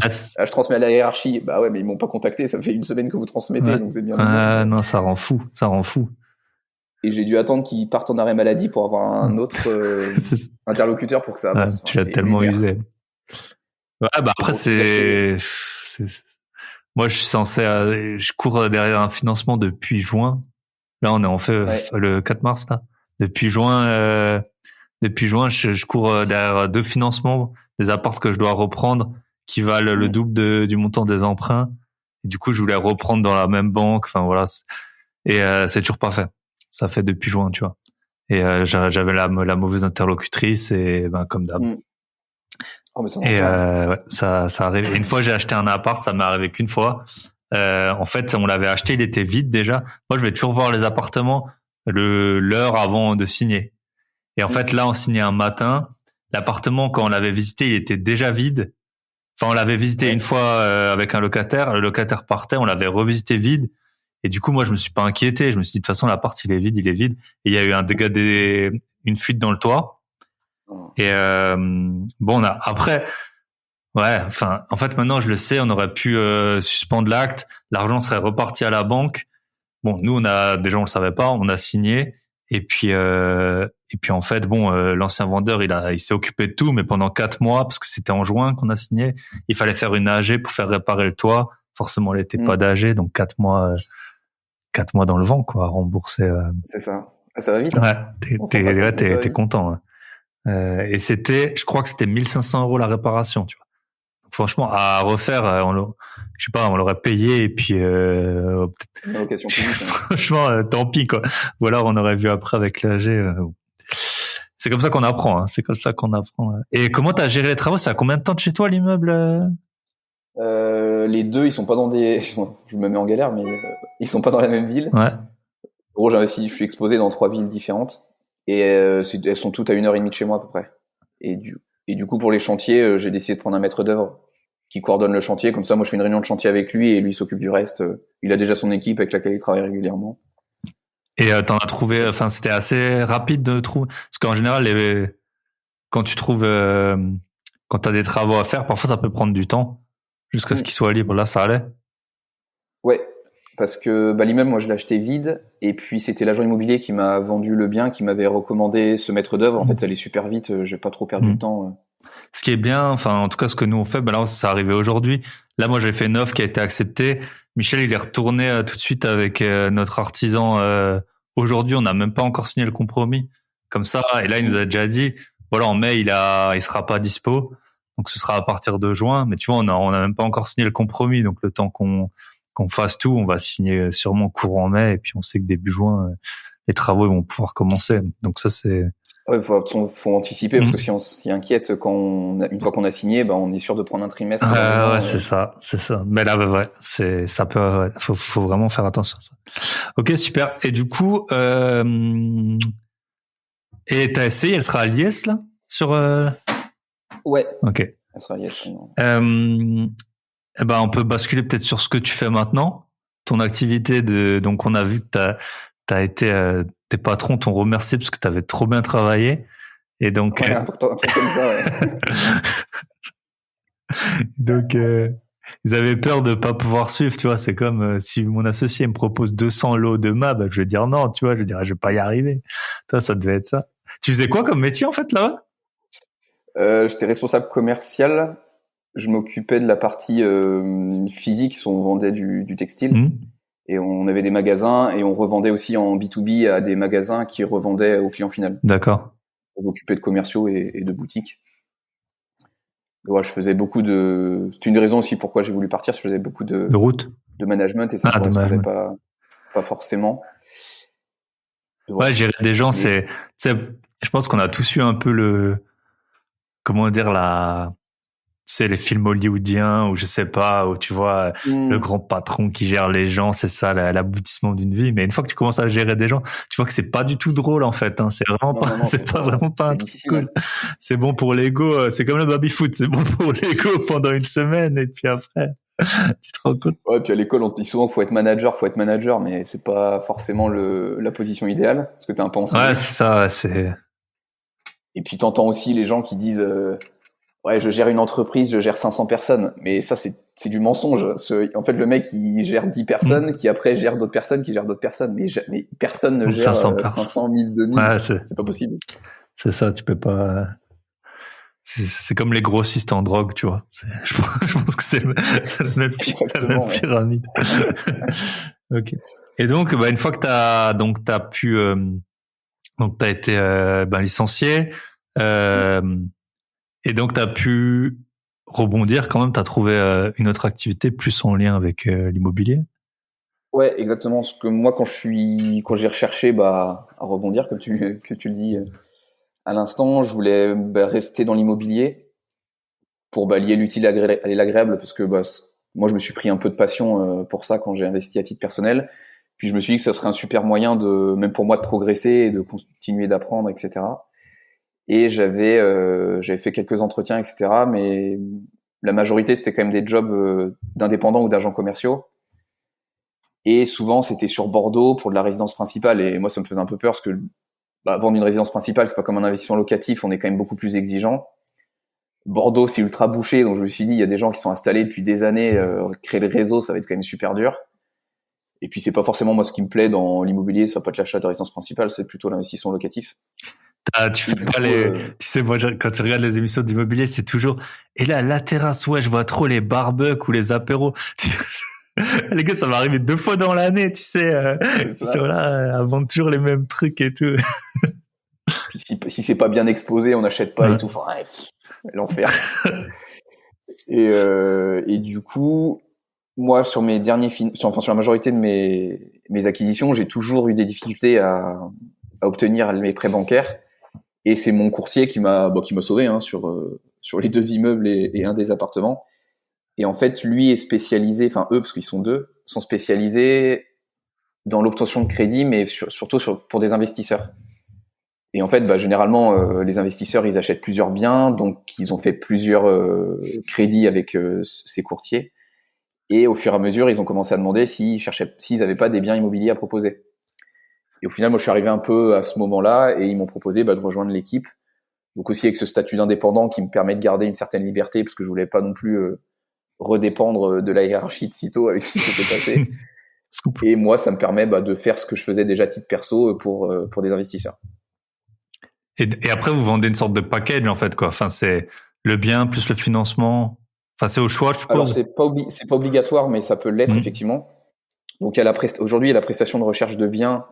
Je transmets à la hiérarchie. Bah ouais, mais ils m'ont pas contacté. Ça fait une semaine que vous transmettez, donc c'est bien. Non, ça rend fou. Et j'ai dû attendre qu'ils partent en arrêt maladie pour avoir un autre interlocuteur pour que ça avance. Tu l'as tellement usé. Ouais, après moi je suis je cours derrière un financement depuis juin. Là on est en fait le 4 mars là. Depuis juin je cours derrière 2 financements, des apparts que je dois reprendre qui valent le double du montant des emprunts. Et du coup, je voulais reprendre dans la même banque. Enfin, voilà. Et c'est toujours pas fait. Ça fait depuis juin, tu vois. Et j'avais la mauvaise interlocutrice et comme d'hab. Oh, mais ça arrive. Et une fois, j'ai acheté un appart. Ça m'est arrivé qu'une fois. En fait, on l'avait acheté. Il était vide déjà. Moi, je vais toujours voir les appartements l'heure avant de signer. Et en fait, là, on signait un matin. L'appartement, quand on l'avait visité, il était déjà vide. Enfin, on l'avait visité une fois avec un locataire. Le locataire partait, on l'avait revisité vide. Et du coup, moi, je me suis pas inquiété. Je me suis dit, de toute façon, l'appart, il est vide. Et il y a eu une fuite dans le toit. Et après, en fait, maintenant, je le sais, on aurait pu suspendre l'acte. L'argent serait reparti à la banque. Bon, nous, déjà, on le savait pas. On a signé. Et puis en fait, l'ancien vendeur, il s'est occupé de tout, mais pendant 4 mois, parce que c'était en juin qu'on a signé, il fallait faire une AG pour faire réparer le toit. Forcément, il n'était pas d'AG, donc 4 mois dans le vent, quoi, à rembourser. C'est ça. Ça va vite. Hein. Ouais, t'es content. Hein. Et je crois que c'était 1 500 € la réparation, tu vois. Franchement, à refaire, je sais pas, on l'aurait payé et puis franchement, tant pis quoi. Ou alors on aurait vu après avec l'AG. C'est comme ça qu'on apprend. Hein. Et comment t'as géré les travaux? C'est à combien de temps de chez toi l'immeuble? Les deux, ils sont pas dans je me mets en galère, mais ils sont pas dans la même ville. Ouais. En gros, je suis exposé dans 3 villes différentes et elles sont toutes à 1h30 de chez moi à peu près. Et Et du coup, pour les chantiers, j'ai décidé de prendre un maître d'œuvre qui coordonne le chantier. Comme ça, moi, je fais une réunion de chantier avec lui et lui s'occupe du reste. Il a déjà son équipe avec laquelle il travaille régulièrement. Et t'en as trouvé, enfin, c'était assez rapide de trouver. Parce qu'en général, quand tu trouves, quand t'as des travaux à faire, parfois ça peut prendre du temps jusqu'à ce qu'ils soient libres. Là, ça allait. Ouais, parce que l'immeuble, moi, je l'ai acheté vide, et puis c'était l'agent immobilier qui m'a vendu le bien, qui m'avait recommandé ce maître d'œuvre. En fait, ça allait super vite, j'ai pas trop perdu de temps. Ce qui est bien, enfin, en tout cas, ce que nous on fait, là, ça arrivait aujourd'hui. Là, moi, j'ai fait une offre qui a été acceptée. Michel, il est retourné tout de suite avec notre artisan. Aujourd'hui, on n'a même pas encore signé le compromis. Comme ça, et là, il nous a déjà dit, voilà, en mai, il sera pas dispo. Donc, ce sera à partir de juin. Mais tu vois, on a même pas encore signé le compromis. Donc, le temps qu'on fasse tout, on va signer sûrement courant mai. Et puis, on sait que début juin, les travaux ils vont pouvoir commencer. Donc, ça, c'est... Ouais, faut anticiper, parce que si on s'y inquiète une fois qu'on a signé, on est sûr de prendre un trimestre. Ouais, c'est ça. Mais là, ça peut, faut vraiment faire attention à ça. Ok, super. Et du coup, et ta SCI, elle sera à Liès, là, sur, Ouais. Ok. Elle sera à Liès, non. On peut basculer peut-être sur ce que tu fais maintenant. Ton activité donc on a vu que t'as été, tes patrons t'ont remercié parce que t'avais trop bien travaillé. Et donc, un truc comme ça, ouais. Donc, ils avaient peur de pas pouvoir suivre, tu vois. C'est comme si mon associé me propose 200 lots de mâts, je vais dire non, tu vois. Je vais dire, je vais pas y arriver. Toi, ça devait être ça. Tu faisais quoi comme métier, en fait, là-bas? J'étais responsable commercial. Je m'occupais de la partie physique, on vendait du textile. Et on avait des magasins, et on revendait aussi en B2B à des magasins qui revendaient au client final. D'accord. On m'occupait de commerciaux et de boutiques. Ouais, je faisais beaucoup c'est une des raisons aussi pourquoi j'ai voulu partir. Je faisais beaucoup de route, de management, et ça ne correspondait pas forcément. Ouais, gérer des gens, je pense qu'on a tous eu un peu c'est les films hollywoodiens, ou je sais pas, où tu vois le grand patron qui gère les gens, c'est ça l'aboutissement d'une vie. Mais une fois que tu commences à gérer des gens, tu vois que c'est pas du tout drôle, en fait. C'est vraiment vraiment pas un truc cool. C'est bon pour l'ego, c'est comme le baby-foot, c'est bon pour l'ego pendant une semaine, et puis après, tu te rends compte. Ouais, puis à l'école, on te dit souvent faut être manager, mais c'est pas forcément la position idéale, parce que t'es un peu en sandwich. Ouais, c'est ça, c'est... Et puis t'entends aussi les gens qui disent ouais, je gère une entreprise, je gère 500 personnes. Mais ça, c'est du mensonge. En fait, le mec, il gère 10 personnes, qui après gère d'autres personnes, qui gèrent d'autres personnes. Mais personne ne gère 500 000, 2000. Ouais, c'est pas possible. C'est ça, tu peux pas... C'est comme les grossistes en drogue, tu vois. Je pense que c'est la même pyramide. Ok. Et donc, une fois que t'as pu... donc, t'as été licencié... Et donc, tu as pu rebondir quand même, tu as trouvé une autre activité plus en lien avec l'immobilier? Ouais, exactement. Parce que moi, quand j'ai recherché à rebondir, comme tu le dis à l'instant, je voulais rester dans l'immobilier pour lier l'utile et l'agréable, parce que moi, je me suis pris un peu de passion pour ça quand j'ai investi à titre personnel. Puis je me suis dit que ce serait un super moyen même pour moi de progresser et de continuer d'apprendre, etc. Et j'avais fait quelques entretiens, etc. Mais la majorité, c'était quand même des jobs d'indépendants ou d'agents commerciaux. Et souvent, c'était sur Bordeaux pour de la résidence principale. Et moi, ça me faisait un peu peur, parce que vendre une résidence principale, c'est pas comme un investissement locatif. On est quand même beaucoup plus exigeant. Bordeaux, c'est ultra bouché. Donc je me suis dit, il y a des gens qui sont installés depuis des années. Créer le réseau, ça va être quand même super dur. Et puis, c'est pas forcément moi ce qui me plaît dans l'immobilier. Ça va pas être l'achat de résidence principale, c'est plutôt l'investissement locatif. Tu fais pas tu sais, moi, quand tu regardes les émissions d'immobilier, c'est toujours, et là, la terrasse, ouais, je vois trop les barbecues ou les apéros. Les gars, ça m'est arrivé 2 fois dans l'année, tu sais, ils sont là, à vendre toujours les mêmes trucs et tout. Puis si c'est pas bien exposé, on n'achète pas et tout. Enfin, l'enfer. Et du coup, moi, sur mes derniers sur la majorité de mes acquisitions, j'ai toujours eu des difficultés à obtenir mes prêts bancaires. Et c'est mon courtier qui m'a sauvé sur les 2 immeubles et un des appartements. Et en fait, lui est spécialisé, enfin eux, parce qu'ils sont 2, sont spécialisés dans l'obtention de crédit, mais surtout pour des investisseurs. Et en fait, généralement, les investisseurs, ils achètent plusieurs biens, donc ils ont fait plusieurs crédits avec ces courtiers. Et au fur et à mesure, ils ont commencé à demander s'ils n'avaient pas des biens immobiliers à proposer. Et au final, moi, je suis arrivé un peu à ce moment-là, et ils m'ont proposé de rejoindre l'équipe. Donc aussi avec ce statut d'indépendant qui me permet de garder une certaine liberté, parce que je voulais pas non plus redépendre de la hiérarchie de sitôt avec ce qui s'était passé. Et moi, ça me permet de faire ce que je faisais déjà à titre perso pour des investisseurs. Et après, vous vendez une sorte de package, en fait, quoi. Enfin, c'est le bien plus le financement. Enfin, c'est au choix, je suppose. Alors, c'est pas obligatoire, mais ça peut l'être, effectivement. Donc, aujourd'hui, il y a la prestation de recherche de biens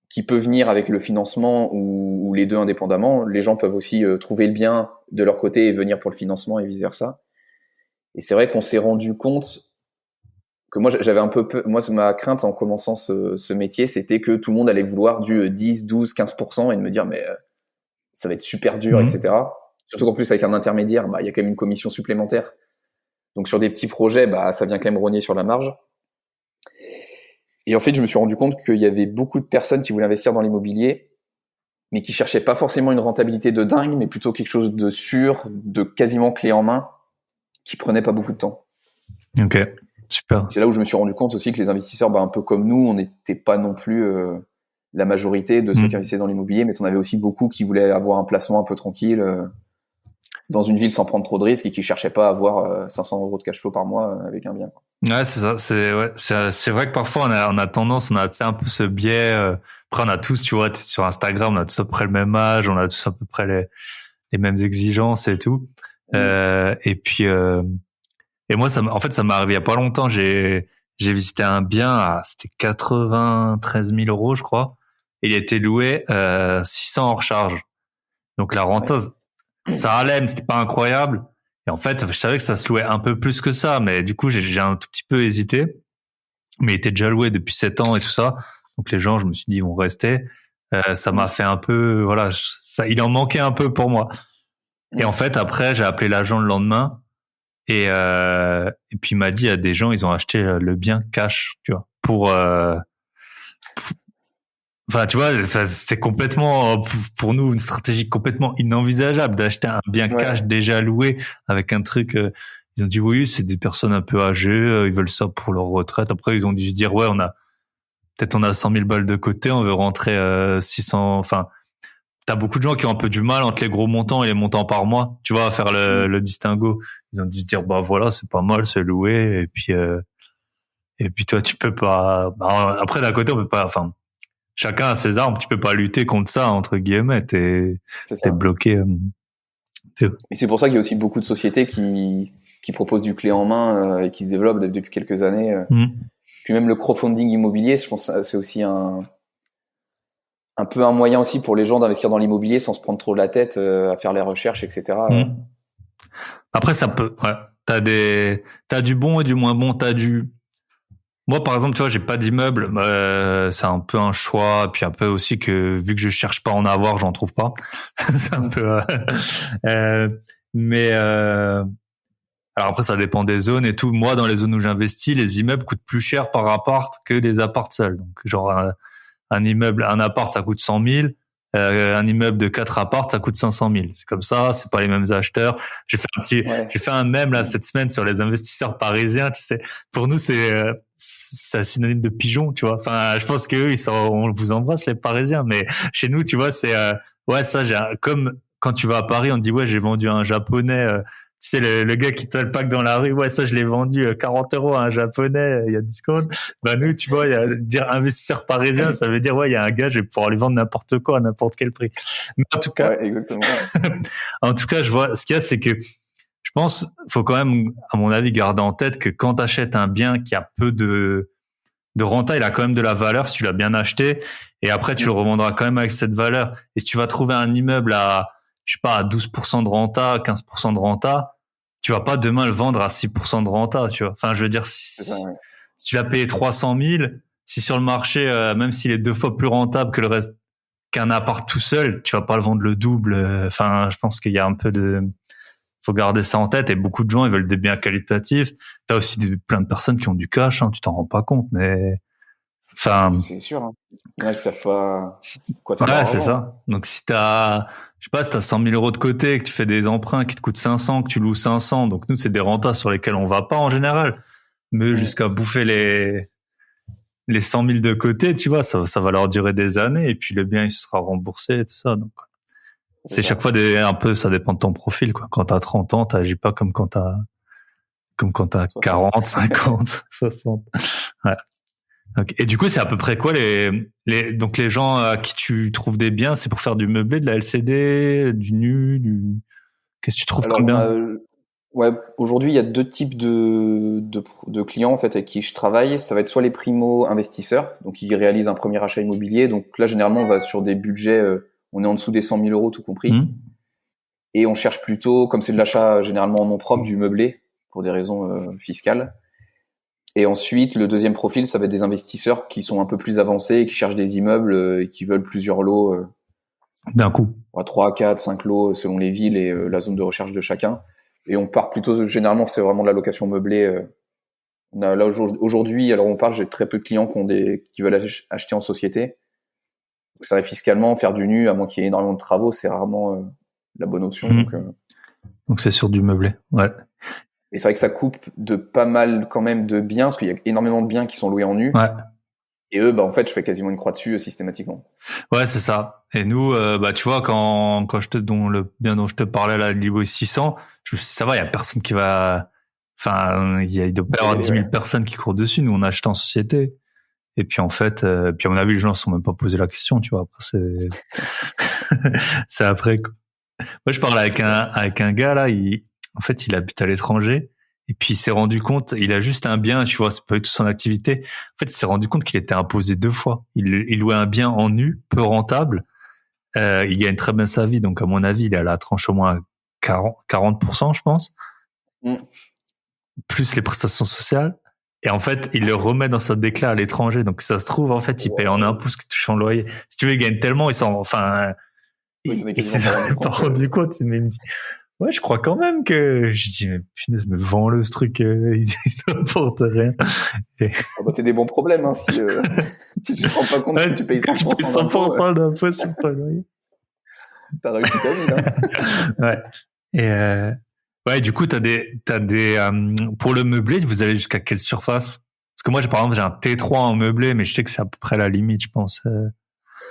qui peut venir avec le financement ou les deux indépendamment. Les gens peuvent aussi trouver le bien de leur côté et venir pour le financement et vice-versa. Et c'est vrai qu'on s'est rendu compte que moi, j'avais un peu moi, ma crainte en commençant ce métier, c'était que tout le monde allait vouloir du 10, 12, 15% et de me dire, mais ça va être super dur, etc. Surtout qu'en plus, avec un intermédiaire, il y a quand même une commission supplémentaire. Donc, sur des petits projets, ça vient quand même rogner sur la marge. Et en fait, je me suis rendu compte qu'il y avait beaucoup de personnes qui voulaient investir dans l'immobilier, mais qui cherchaient pas forcément une rentabilité de dingue, mais plutôt quelque chose de sûr, de quasiment clé en main, qui prenait pas beaucoup de temps. Ok, super. C'est là où je me suis rendu compte aussi que les investisseurs, un peu comme nous, on n'était pas non plus la majorité de ceux qui investissaient dans l'immobilier, mais on avait aussi beaucoup qui voulaient avoir un placement un peu tranquille dans une ville sans prendre trop de risques et qui cherchaient pas à avoir 500 € de cash flow par mois avec un bien. Ouais, c'est ça. C'est vrai que parfois on a tendance, on a un peu ce biais. Après, on a tous, tu vois, t'es sur Instagram, on a tous à peu près le même âge, on a tous à peu près les mêmes exigences et tout. Et puis et moi, ça m'est arrivé il y a pas longtemps. J'ai visité un bien c'était 93 000 €, je crois. Et il a été loué 600 hors charge. Donc la rente, ça allait, mais c'était pas incroyable. Et en fait, je savais que ça se louait un peu plus que ça, mais du coup, j'ai un tout petit peu hésité. Mais il était déjà loué depuis 7 ans et tout ça. Donc les gens, je me suis dit, ils vont rester. Ça m'a fait un peu, voilà, il en manquait un peu pour moi. Et en fait, après, j'ai appelé l'agent le lendemain. Et puis il m'a dit, il y a des gens, ils ont acheté le bien cash, tu vois, enfin, tu vois, c'était complètement, pour nous, une stratégie complètement inenvisageable d'acheter un bien cash déjà loué avec un truc. Ils ont dit oui, c'est des personnes un peu âgées, ils veulent ça pour leur retraite. Après, ils ont dû se dire ouais, on a 100 000 balles de côté, on veut rentrer 600. Enfin, t'as beaucoup de gens qui ont un peu du mal entre les gros montants et les montants par mois. Tu vois, à faire le distinguo. Ils ont dû se dire voilà, c'est pas mal, c'est loué. Et puis toi, tu peux pas. Après, d'un côté, on peut pas. Enfin. Chacun a ses armes, tu peux pas lutter contre ça, entre guillemets, t'es bloqué. Et c'est pour ça qu'il y a aussi beaucoup de sociétés qui proposent du clé en main et qui se développent depuis quelques années. Puis même le crowdfunding immobilier, je pense que c'est aussi un peu un moyen aussi pour les gens d'investir dans l'immobilier sans se prendre trop la tête à faire les recherches, etc. Après, ça peut, t'as du bon et du moins bon, moi, par exemple, tu vois, j'ai pas d'immeuble. C'est un peu un choix, puis un peu aussi que vu que je cherche pas à en avoir, j'en trouve pas. C'est un peu. Mais alors après, ça dépend des zones et tout. Moi, dans les zones où j'investis, les immeubles coûtent plus cher par appart que les apparts seuls. Donc, genre un appart, ça coûte 100 000. Un immeuble de 4 apparts, ça coûte 500 000. C'est comme ça, c'est pas les mêmes acheteurs. J'ai fait un mème là cette semaine sur les investisseurs parisiens. Tu sais, pour nous c'est un synonyme de pigeon, tu vois. Enfin, je pense que eux, on vous embrasse les Parisiens, mais chez nous, tu vois, c'est comme quand tu vas à Paris, on te dit ouais, j'ai vendu un japonais. Tu sais, le gars qui te le pack dans la rue, ouais, ça, je l'ai vendu 40 € à un japonais, il y a 10 secondes. Nous, tu vois, dire investisseur parisien, ça veut dire, ouais, il y a un gars, je vais pouvoir lui vendre n'importe quoi à n'importe quel prix. Mais en tout cas, ouais, exactement. En tout cas, je vois, ce qu'il y a, c'est que je pense, faut quand même, à mon avis, garder en tête que quand t'achètes un bien qui a peu de renta, il a quand même de la valeur si tu l'as bien acheté. Et après, tu le revendras quand même avec cette valeur. Et si tu vas trouver un immeuble à 12% de renta, 15% de renta, tu vas pas demain le vendre à 6% de renta, tu vois. Enfin, je veux dire, si tu vas payer 300 000, si sur le marché, même s'il est 2 fois plus rentable que le reste, qu'un appart tout seul, tu vas pas le vendre le double. Enfin, je pense qu'il y a un peu faut garder ça en tête. Et beaucoup de gens, ils veulent des biens qualitatifs. T'as aussi plein de personnes qui ont du cash, hein, tu t'en rends pas compte, mais Enfin, C'est sûr. Hein. Il y en a qui savent pas quoi faire de leur ouais, c'est argent. ça. Donc si je sais pas, si t'as 100 000 euros de côté, que tu fais des emprunts qui te coûtent 500, que tu loues 500, donc nous c'est des rentas sur lesquels on va pas en général, mais Mm. jusqu'à bouffer les 100 000 de côté, tu vois, ça va leur durer des années, et puis le bien il sera remboursé et tout ça. Donc C'est c'est chaque ça. fois un peu, ça dépend de ton profil, quoi. Quand t'as 30 ans, t'agis pas comme quand t'as 60. 40, 50, 60. Ouais. Okay. Et du coup, c'est à peu près quoi donc les gens à qui tu trouves des biens, c'est pour faire du meublé, de la LCD, du nu, qu'est-ce que tu trouves Alors, comme bien? ouais, aujourd'hui, il y a deux types de clients, en fait, avec qui je travaille. Ça va être soit les primo-investisseurs, donc ils réalisent un premier achat immobilier. Donc là, généralement, on va sur des budgets, on est en dessous des 100 000 euros, tout compris. Et on cherche plutôt, comme c'est de l'achat généralement en nom propre, du meublé, pour des raisons fiscales. Et ensuite, le deuxième profil, ça va être des investisseurs qui sont un peu plus avancés et qui cherchent des immeubles et qui veulent plusieurs lots, D'un coup. 3, 4, 5 lots selon les villes et la zone de recherche de chacun. Et on part plutôt, généralement, c'est vraiment de la location meublée. On a là aujourd'hui, alors on parle, j'ai très peu de clients qui veulent acheter en société. Donc ça va fiscalement, faire du nu, à moins qu'il y ait énormément de travaux, c'est rarement la bonne option. Donc c'est sur du meublé. Ouais. Et c'est vrai que ça coupe de pas mal quand même de biens, parce qu'il y a énormément de biens qui sont loués en nu. Ouais. Et eux, en fait, je fais quasiment une croix dessus systématiquement. Ouais, c'est ça. Et nous, tu vois, quand le bien dont je te parlais là, l'Ibo 600, ça va, il y a personne qui va, enfin, il doit pas y avoir 10 000 personnes qui courent dessus. Nous, on a acheté en société. Et puis en fait, puis à mon avis, les gens se sont même pas posé la question, tu vois. Après, c'est après quoi. Moi, je parlais avec un gars là, en fait, il habite à l'étranger. Et puis il s'est rendu compte, il a juste un bien, tu vois, c'est pas du tout son activité. En fait, il s'est rendu compte qu'il était imposé 2 fois. Il louait un bien en nu, peu rentable. Il gagne très bien sa vie, donc à mon avis, il est à la tranche au moins 40%, je pense. Plus les prestations sociales. Et en fait, il le remet dans sa déclat à l'étranger. Donc ça se trouve, en fait, il paye en impôts ce que touche en loyer. Si tu veux, il gagne tellement, il s'est pas rendu compte. Mais il me dit, ouais, je crois quand même que, je dis, mais punaise, mais vends-le ce truc, il n'apporte rien. Et... c'est des bons problèmes, hein, si tu te rends pas compte que tu payes 100% d'impôts sur ton loyer. T'as réussi ta vie, là. Ouais. Et ouais, du coup, t'as des, pour le meublé, vous allez jusqu'à quelle surface? Parce que moi, par exemple, j'ai un T3 en meublé, mais je sais que c'est à peu près la limite, je pense.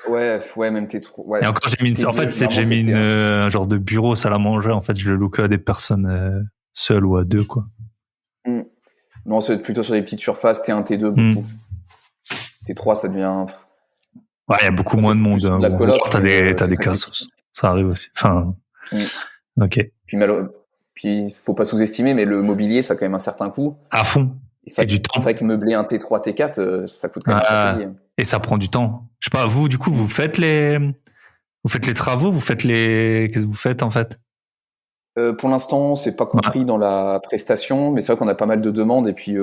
Ouais, même T3. Ouais. Et encore, j'ai mis un genre de bureau, salle à manger. En fait, je le loue que à des personnes seules ou à deux, quoi. Non, c'est plutôt sur des petites surfaces, T1, T2, beaucoup. T3, ça devient... Ouais, il y a beaucoup moins de monde. La coloc, t'as des cassos. Ça arrive aussi. Enfin, ok. Puis, faut pas sous-estimer, mais le mobilier, ça a quand même un certain coût. À fond. Et du temps. C'est vrai que meubler un T3, T4, ça coûte quand même un certain billet. Et ça prend du temps. Je sais pas, vous, du coup, vous faites les travaux, qu'est-ce que vous faites, en fait? Pour l'instant, c'est pas compris dans la prestation, mais c'est vrai qu'on a pas mal de demandes, et puis,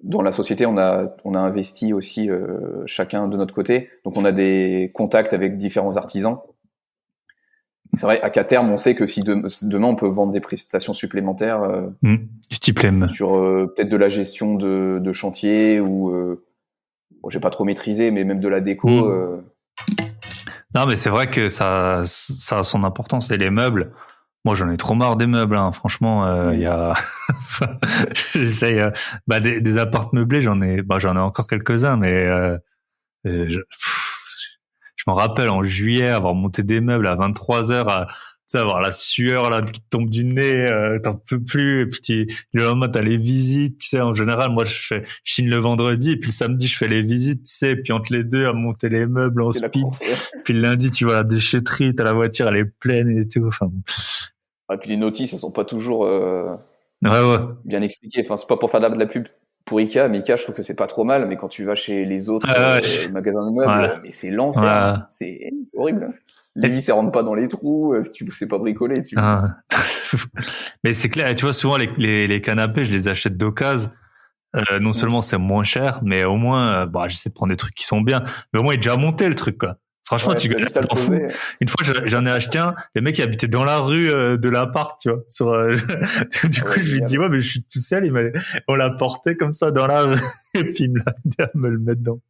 dans la société, on a investi aussi, chacun de notre côté. Donc, on a des contacts avec différents artisans. C'est vrai, qu'à terme, on sait que si demain on peut vendre des prestations supplémentaires, du type sur peut-être de la gestion de chantier ou j'ai pas trop maîtrisé, mais même de la déco. Non, mais c'est vrai que ça a son importance. Et les meubles, moi j'en ai trop marre des meubles. Hein. Franchement, il y a, j'essaye des apparts meublés. J'en ai encore quelques-uns, mais je m'en rappelle en juillet avoir monté des meubles à 23h, avoir la sueur là qui tombe du nez, t'en peux plus. Et puis le lendemain t'as les visites, tu sais. En général, moi je chine le vendredi et puis le samedi je fais les visites, tu sais. Et puis entre les deux à monter les meubles en speed. Puis le lundi tu vas à la déchetterie, t'as la voiture elle est pleine et tout. Enfin. Et puis les notices elles sont pas toujours ouais. bien expliquées. Enfin c'est pas pour faire de la pub pour Ikea, mais Ikea je trouve que c'est pas trop mal. Mais quand tu vas chez les autres magasins de meubles, mais c'est l'enfer. C'est horrible. Les vis, elles rentrent pas dans les trous. Si tu sais pas bricoler, Mais c'est clair. Tu vois, souvent les canapés, je les achète d'occasion. Non seulement c'est moins cher, mais au moins, j'essaie de prendre des trucs qui sont bien. Mais au moins, il est déjà monté le truc, quoi. Franchement, tu gagnes un temps fou. Une fois, j'en ai acheté un. Le mec, il habitait dans la rue de l'appart, tu vois. Du coup, je lui dis, ouais, mais je suis tout seul. On l'a porté comme ça dans la rue. Et puis, il me l'a aidé à me le mettre dans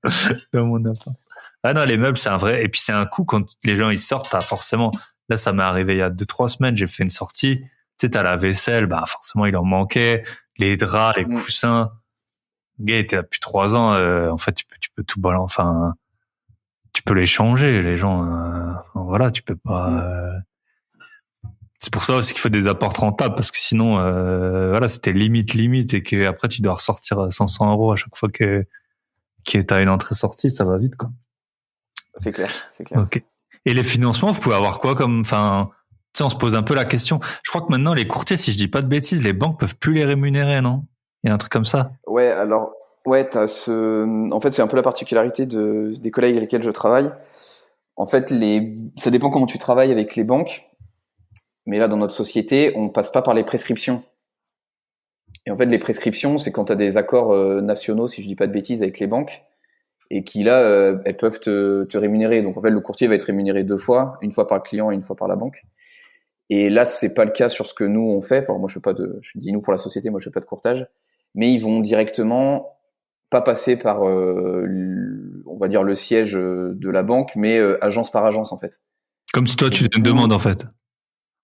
mon appart. Ah non, les meubles, c'est un vrai. Et puis, c'est un coup quand les gens, ils sortent, t'as forcément. Là, ça m'est arrivé il y a 2-3 semaines. J'ai fait une sortie. Tu sais, t'as la vaisselle. Bah, forcément, il en manquait. Les draps, les coussins. Le gars était là depuis 3 ans. En fait, tu peux tout balancer. Enfin, tu peux les changer, les gens. Voilà, tu peux pas. C'est pour ça aussi qu'il faut des apports rentables, parce que sinon, voilà, c'était limite, et que après tu dois ressortir 500 € à chaque fois que t'as une entrée-sortie, ça va vite, quoi. C'est clair. Ok. Et les financements, vous pouvez avoir quoi comme, enfin, tu sais, on se pose un peu la question. Je crois que maintenant les courtiers, si je dis pas de bêtises, les banques peuvent plus les rémunérer, non? Il y a un truc comme ça. Ouais, alors, ouais, en fait, c'est un peu la particularité des collègues avec lesquels je travaille. En fait, ça dépend comment tu travailles avec les banques. Mais là, dans notre société, on passe pas par les prescriptions. Et en fait, les prescriptions, c'est quand tu as des accords nationaux, si je dis pas de bêtises, avec les banques, et qui là, elles peuvent te rémunérer. Donc en fait, le courtier va être rémunéré 2 fois, une fois par le client et une fois par la banque. Et là, c'est pas le cas sur ce que nous on fait. Enfin, moi, je dis nous pour la société, moi, je fais pas de courtage, mais ils vont directement pas passer par, on va dire le siège de la banque, mais agence par agence en fait. Comme si toi, tu te demandes en fait.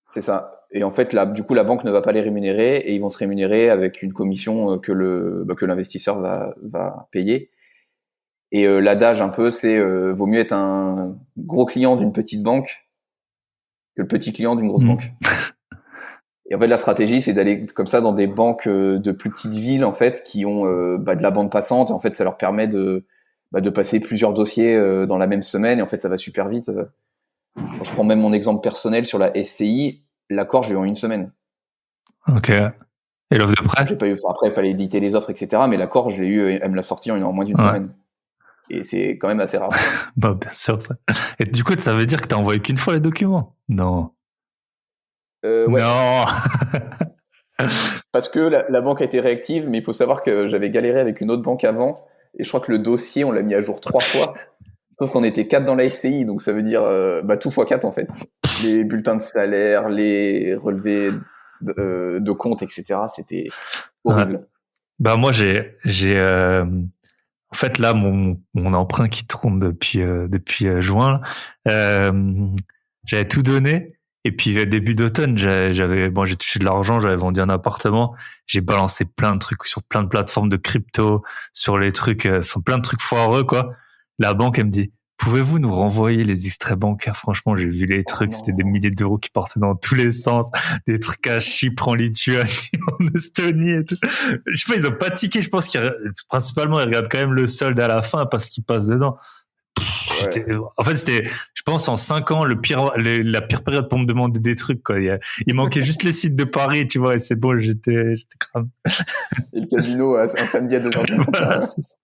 C'est ça. Et en fait, là, du coup, la banque ne va pas les rémunérer et ils vont se rémunérer avec une commission que l'investisseur va payer. Et l'adage un peu, c'est vaut mieux être un gros client d'une petite banque que le petit client d'une grosse banque. Et en fait, la stratégie, c'est d'aller comme ça dans des banques de plus petites villes en fait qui ont de la bande passante. Et en fait, ça leur permet de passer plusieurs dossiers dans la même semaine. Et en fait, ça va super vite. Je prends même mon exemple personnel sur la SCI. L'accord, je l'ai eu en 1 semaine. Ok. Et l'offre de prêt? J'ai pas eu. Après, il fallait éditer les offres, etc. Mais l'accord, je l'ai eu. Elle me l'a sorti en moins d'1 semaine. Et c'est quand même assez rare. Bah, bien sûr, ça. Et du coup, ça veut dire que t'as envoyé qu'une fois les documents? Non. Ouais. Non. Parce que la banque a été réactive, mais il faut savoir que j'avais galéré avec une autre banque avant. Et je crois que le dossier, on l'a mis à jour 3 fois. Sauf qu'on était 4 dans la SCI, donc ça veut dire tout fois 4 en fait. Les bulletins de salaire, les relevés de compte, etc. C'était horrible. Ouais. Bah moi en fait là mon emprunt qui tourne depuis juin, j'avais tout donné. Et puis début d'automne, j'ai touché de l'argent, j'avais vendu un appartement, j'ai balancé plein de trucs sur plein de plateformes de crypto, sur les trucs, plein de trucs foireux quoi. La banque elle me dit, pouvez-vous nous renvoyer les extraits bancaires? Franchement, j'ai vu les trucs, c'était des milliers d'euros qui partaient dans tous les sens, des trucs à Chypre, en Lituanie, en Estonie et tout. Je sais pas, ils ont pas tiqué, je pense principalement ils regardent quand même le solde à la fin parce qu'ils passent dedans. En fait, c'était, je pense, en 5 ans, la pire période pour me demander des trucs, quoi. Il manquait juste les sites de Paris, tu vois, et c'est bon, j'étais cramé. Et le casino, un samedi à 2h du matin. Voilà, c'est ça.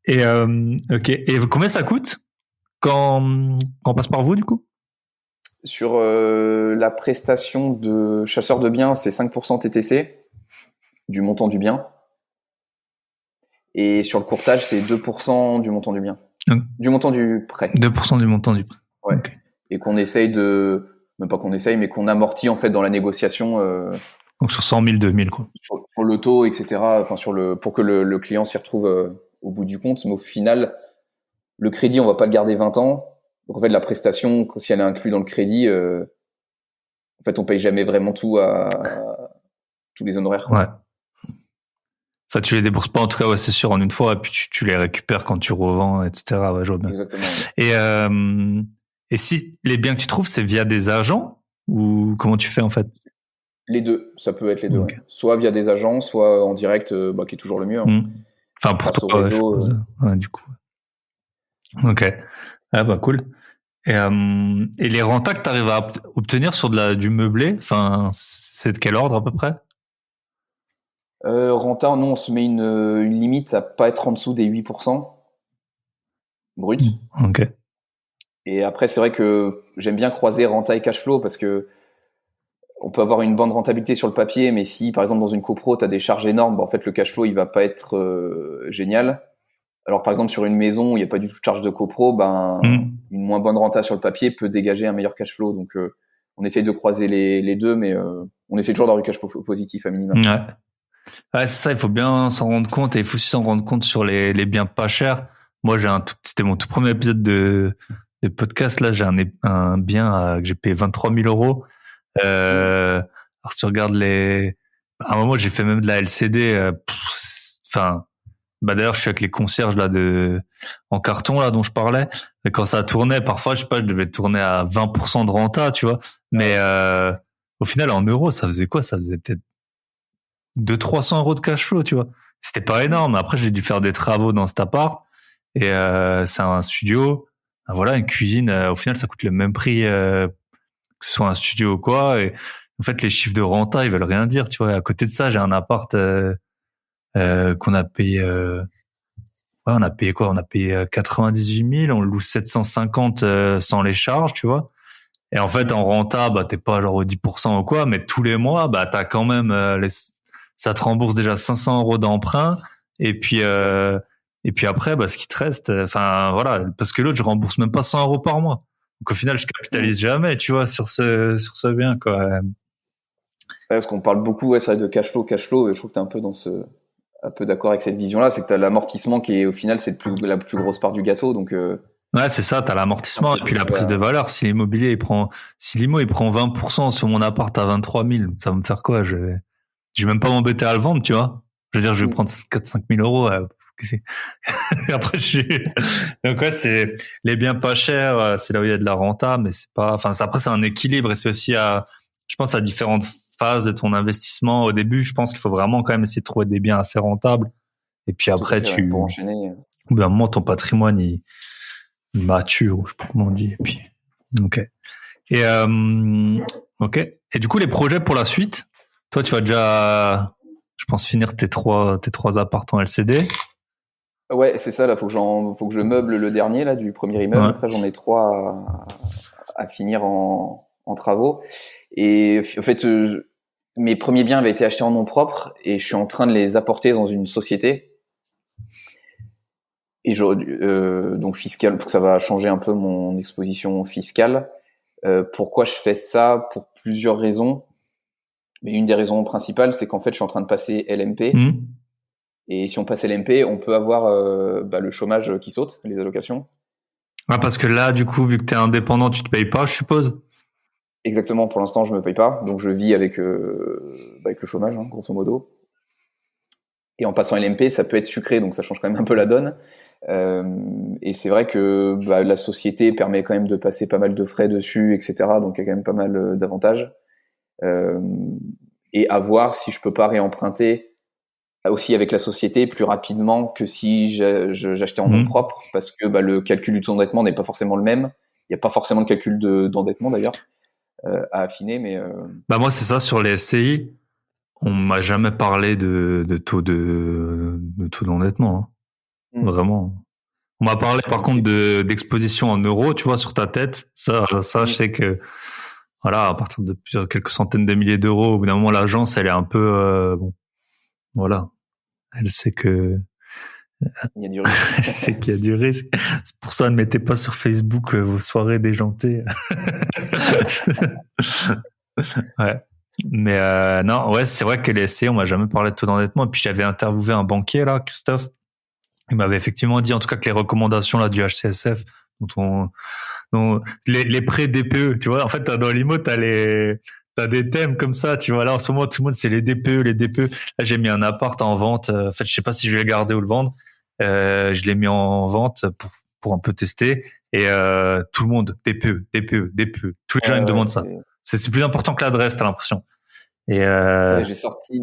Et, ok. Et combien ça coûte quand on passe par vous, du coup? Sur la prestation de chasseur de biens, c'est 5% TTC du montant du bien. Et sur le courtage, c'est 2% du montant du bien. Du montant du prêt. 2% du montant du prêt. Ouais. Okay. Et qu'on essaye même pas qu'on essaye, mais qu'on amortit en fait dans la négociation. Donc sur 100 000, 2000 quoi. Sur le taux, etc. Enfin pour que le client s'y retrouve au bout du compte. Mais au final, le crédit, on va pas le garder 20 ans. Donc en fait, la prestation, si elle est inclue dans le crédit, en fait, on paye jamais vraiment tous les honoraires. Ouais. Enfin, tu les débourses pas, en tout cas, ouais, c'est sûr, en une fois, et puis tu les récupères quand tu revends, etc. Ouais, je vois bien. Exactement. Ouais. Et si les biens que tu trouves, c'est via des agents, ou comment tu fais, en fait? Les deux, ça peut être les deux. Okay. Ouais. Soit via des agents, soit en direct, qui est toujours le mieux. Hein. Enfin, pour toi, réseau, ouais, du coup. Ok. Ah, bah, cool. Et les rentas que tu arrives à obtenir sur du meublé, enfin, c'est de quel ordre à peu près? Renta, nous, on se met une limite à pas être en dessous des 8% brut. Ok. Et après, c'est vrai que j'aime bien croiser renta et cash flow parce que on peut avoir une bonne rentabilité sur le papier, mais si, par exemple, dans une copro, tu as des charges énormes, en fait, le cash flow, il va pas être génial. Alors par exemple sur une maison où il n'y a pas du tout de charge de copro, une moins bonne renta sur le papier peut dégager un meilleur cash flow. Donc on essaye de croiser les deux, mais on essaie toujours d'avoir du cash flow positif à minimum. Ouais, c'est ça, il faut bien s'en rendre compte et il faut aussi s'en rendre compte sur les biens pas chers. Moi, c'était mon tout premier épisode de podcast. Là, j'ai un bien que j'ai payé 23 000 euros. Alors, si tu regardes à un moment, j'ai fait même de la LCD. D'ailleurs, je suis avec les concierges là en carton là dont je parlais. Et quand ça tournait, parfois, je sais pas, je devais tourner à 20% de renta, tu vois. Mais au final, en euros, ça faisait quoi? Ça faisait peut-être 200-300 euros de cash flow, tu vois. C'était pas énorme. Après, j'ai dû faire des travaux dans cet appart et c'est un studio. Voilà, une cuisine. Au final, ça coûte le même prix que ce soit un studio ou quoi. Et en fait, les chiffres de renta, ils veulent rien dire, tu vois. Et à côté de ça, j'ai un appart qu'on a payé. On a payé quoi? On a payé 98 000. On le loue 750 sans les charges, tu vois. Et en fait, en renta, t'es pas genre au 10% ou quoi, mais tous les mois, t'as quand même ça te rembourse déjà 500 euros d'emprunt. Et puis après, ce qui te reste, voilà, parce que l'autre, je rembourse même pas 100 euros par mois. Donc au final, je capitalise jamais, tu vois, sur ce bien, quoi. Ouais, parce qu'on parle beaucoup, c'est vrai, de cash flow, et je trouve que t'es un peu un peu d'accord avec cette vision-là, c'est que t'as l'amortissement qui est, au final, c'est la plus grosse part du gâteau, donc. Ouais, c'est ça, t'as l'amortissement et puis la prise de valeur. Si l'immo il prend 20% sur mon appart à 23 000, ça va me faire quoi? Je vais même pas m'embêter à le vendre, tu vois. Je veux dire, je vais prendre 4-5 000 euros. Après, donc ouais, c'est les biens pas chers, c'est là où il y a de la renta, mais c'est pas, après, c'est un équilibre et c'est aussi je pense à différentes phases de ton investissement. Au début, je pense qu'il faut vraiment quand même essayer de trouver des biens assez rentables. Et puis après, pour enchaîner. Au bout d'un moment, ton patrimoine, il mature, je sais pas comment on dit. Et puis, ok. Et ok. Et du coup, les projets pour la suite, toi, tu vas déjà, je pense, finir tes trois appartements en LCD. Ouais, c'est ça. Là, faut que je meuble le dernier là du premier immeuble. Ouais. Après, j'en ai 3 à finir en travaux. Et en fait, mes premiers biens avaient été achetés en nom propre et je suis en train de les apporter dans une société. Et donc fiscal, pour que ça va changer un peu mon exposition fiscale. Pourquoi je fais ça? Pour plusieurs raisons. Mais une des raisons principales, c'est qu'en fait, je suis en train de passer LMP. Et si on passe LMP, on peut avoir le chômage qui saute, les allocations. Ah, parce que là, du coup, vu que tu es indépendant, tu te payes pas, je suppose. Exactement. Pour l'instant, je me paye pas. Donc, je vis avec le chômage, hein, grosso modo. Et en passant LMP, ça peut être sucré, donc ça change quand même un peu la donne. Et c'est vrai que la société permet quand même de passer pas mal de frais dessus, etc. Donc il y a quand même pas mal d'avantages. Et à voir si je peux pas réemprunter aussi avec la société plus rapidement que si j'achetais en nom propre, parce que le calcul du taux d'endettement n'est pas forcément le même. Il n'y a pas forcément de calcul d'endettement d'ailleurs à affiner, mais moi c'est ça, sur les SCI, on m'a jamais parlé de taux d'endettement, hein. Vraiment. On m'a parlé par contre d'exposition en euros, tu vois, sur ta tête. Ça, je sais que voilà, à partir de quelques centaines de milliers d'euros, au bout d'un moment, l'agence, elle est un peu voilà, elle sait que il y a du risque. Elle sait qu'il y a du risque. C'est pour ça, ne mettez pas sur Facebook vos soirées déjantées. Ouais. Mais non, ouais, c'est vrai que les SCI, on m'a jamais parlé de taux d'endettement. Et puis j'avais interviewé un banquier là, Christophe. Il m'avait effectivement dit, en tout cas, que les recommandations là du HCSF, dont les prêts DPE, tu vois, en fait, dans l'IMO, t'as des thèmes comme ça, tu vois. Là, en ce moment, tout le monde, c'est les DPE. Là, j'ai mis un appart en vente. En fait, je sais pas si je vais le garder ou le vendre. Je l'ai mis en vente pour un peu tester. Et tout le monde, DPE. Tous les gens, ils me demandent ça. C'est plus important que l'adresse, t'as l'impression. Et j'ai sorti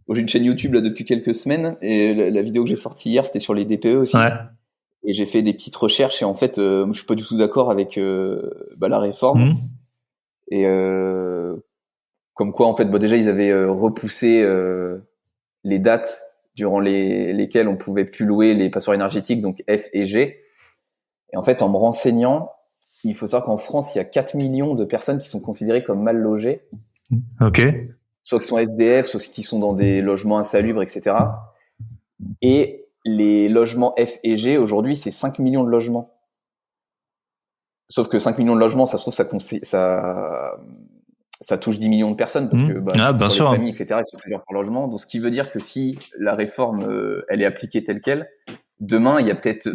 j'ai une chaîne YouTube là depuis quelques semaines et la vidéo que j'ai sortie hier, c'était sur les DPE aussi. Ouais. Et j'ai fait des petites recherches et en fait, je suis pas du tout d'accord avec la réforme. Et comme quoi, en fait, déjà ils avaient repoussé les dates durant lesquelles on pouvait plus louer les passoires énergétiques, donc F et G. Et en fait, en me renseignant, il faut savoir qu'en France, il y a 4 millions de personnes qui sont considérées comme mal logées. Ok. Soit qui sont SDF, soit qui sont dans des logements insalubres, etc. Et les logements F et G, aujourd'hui, c'est 5 millions de logements. Sauf que 5 millions de logements, ça se trouve, ça touche 10 millions de personnes parce que bien sur sûr. les familles, etc., ils sont plusieurs par logement. Donc, ce qui veut dire que si la réforme, elle est appliquée telle quelle, demain,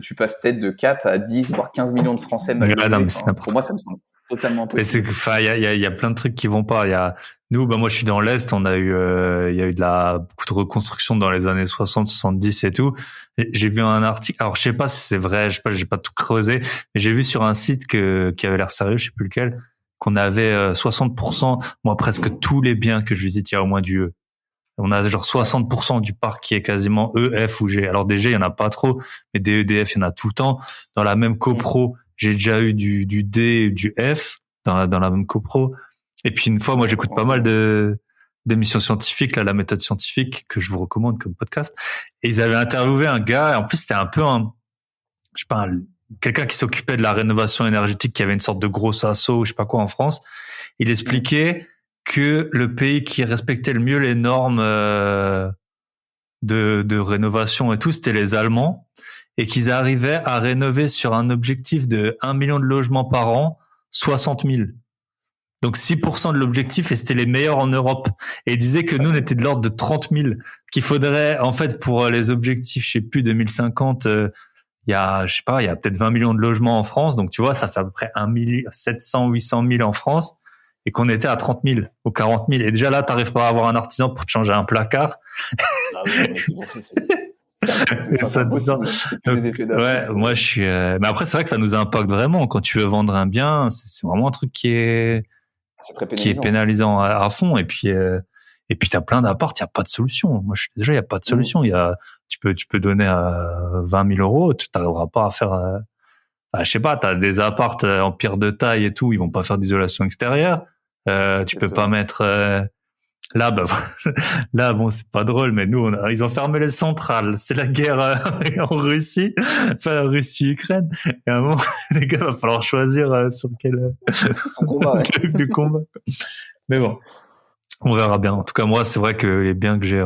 tu passes peut-être de 4 à 10, voire 15 millions de Français mal logés. Pour moi, ça me semble totalement possible. Il y a plein de trucs qui vont pas. Nous, moi, je suis dans l'Est, il y a eu beaucoup de reconstruction dans les années 60, 70 et tout. Et j'ai vu un article. Alors, je sais pas si c'est vrai, j'ai pas tout creusé, mais j'ai vu sur un site qui avait l'air sérieux, je sais plus lequel, qu'on avait 60%, moi, presque tous les biens que je visite, il y a au moins du E. On a genre 60% du parc qui est quasiment E, F ou G. Alors des G, il y en a pas trop, mais des E, des F, il y en a tout le temps. Dans la même copro, j'ai déjà eu du D, du F dans la même copro. Et puis une fois, moi, j'écoute pas mal d'émissions scientifiques, là, la méthode scientifique, que je vous recommande comme podcast. Et ils avaient interviewé un gars, et en plus, c'était un peu quelqu'un qui s'occupait de la rénovation énergétique, qui avait une sorte de gros assaut, ou je sais pas quoi, en France. Il expliquait que le pays qui respectait le mieux les normes de rénovation et tout, c'était les Allemands, et qu'ils arrivaient à rénover sur un objectif de 1 million de logements par an, 60 000. Donc 6% de l'objectif, et c'était les meilleurs en Europe. Et ils disaient que nous, on était de l'ordre de 30 000, qu'il faudrait, en fait, pour les objectifs, je sais plus, 2050, il y a peut-être 20 millions de logements en France. Donc, tu vois, ça fait à peu près 700, 800 000 en France, et qu'on était à 30 000 ou 40 000. Et déjà là, t'arrives pas à avoir un artisan pour te changer un placard. Ah oui, mais c'est moi, je suis, mais après, c'est vrai que ça nous impacte vraiment. Quand tu veux vendre un bien, c'est vraiment un truc qui est pénalisant à fond. Et puis t'as plein d'apparts, il y a pas de solution. Moi, il y a pas de solution. Tu peux donner 20 000 euros, tu n'arriveras pas à faire, je sais pas, t'as des apparts en pierre de taille et tout, ils vont pas faire d'isolation extérieure. Tu peux pas mettre, là, bon, c'est pas drôle, mais nous, ils ont fermé les centrales. C'est la guerre en Russie, enfin, Russie-Ukraine. Et à un moment, les gars, va falloir choisir sur quel son combat, le combat. Mais bon, on verra bien. En tout cas, moi, c'est vrai que les biens que j'ai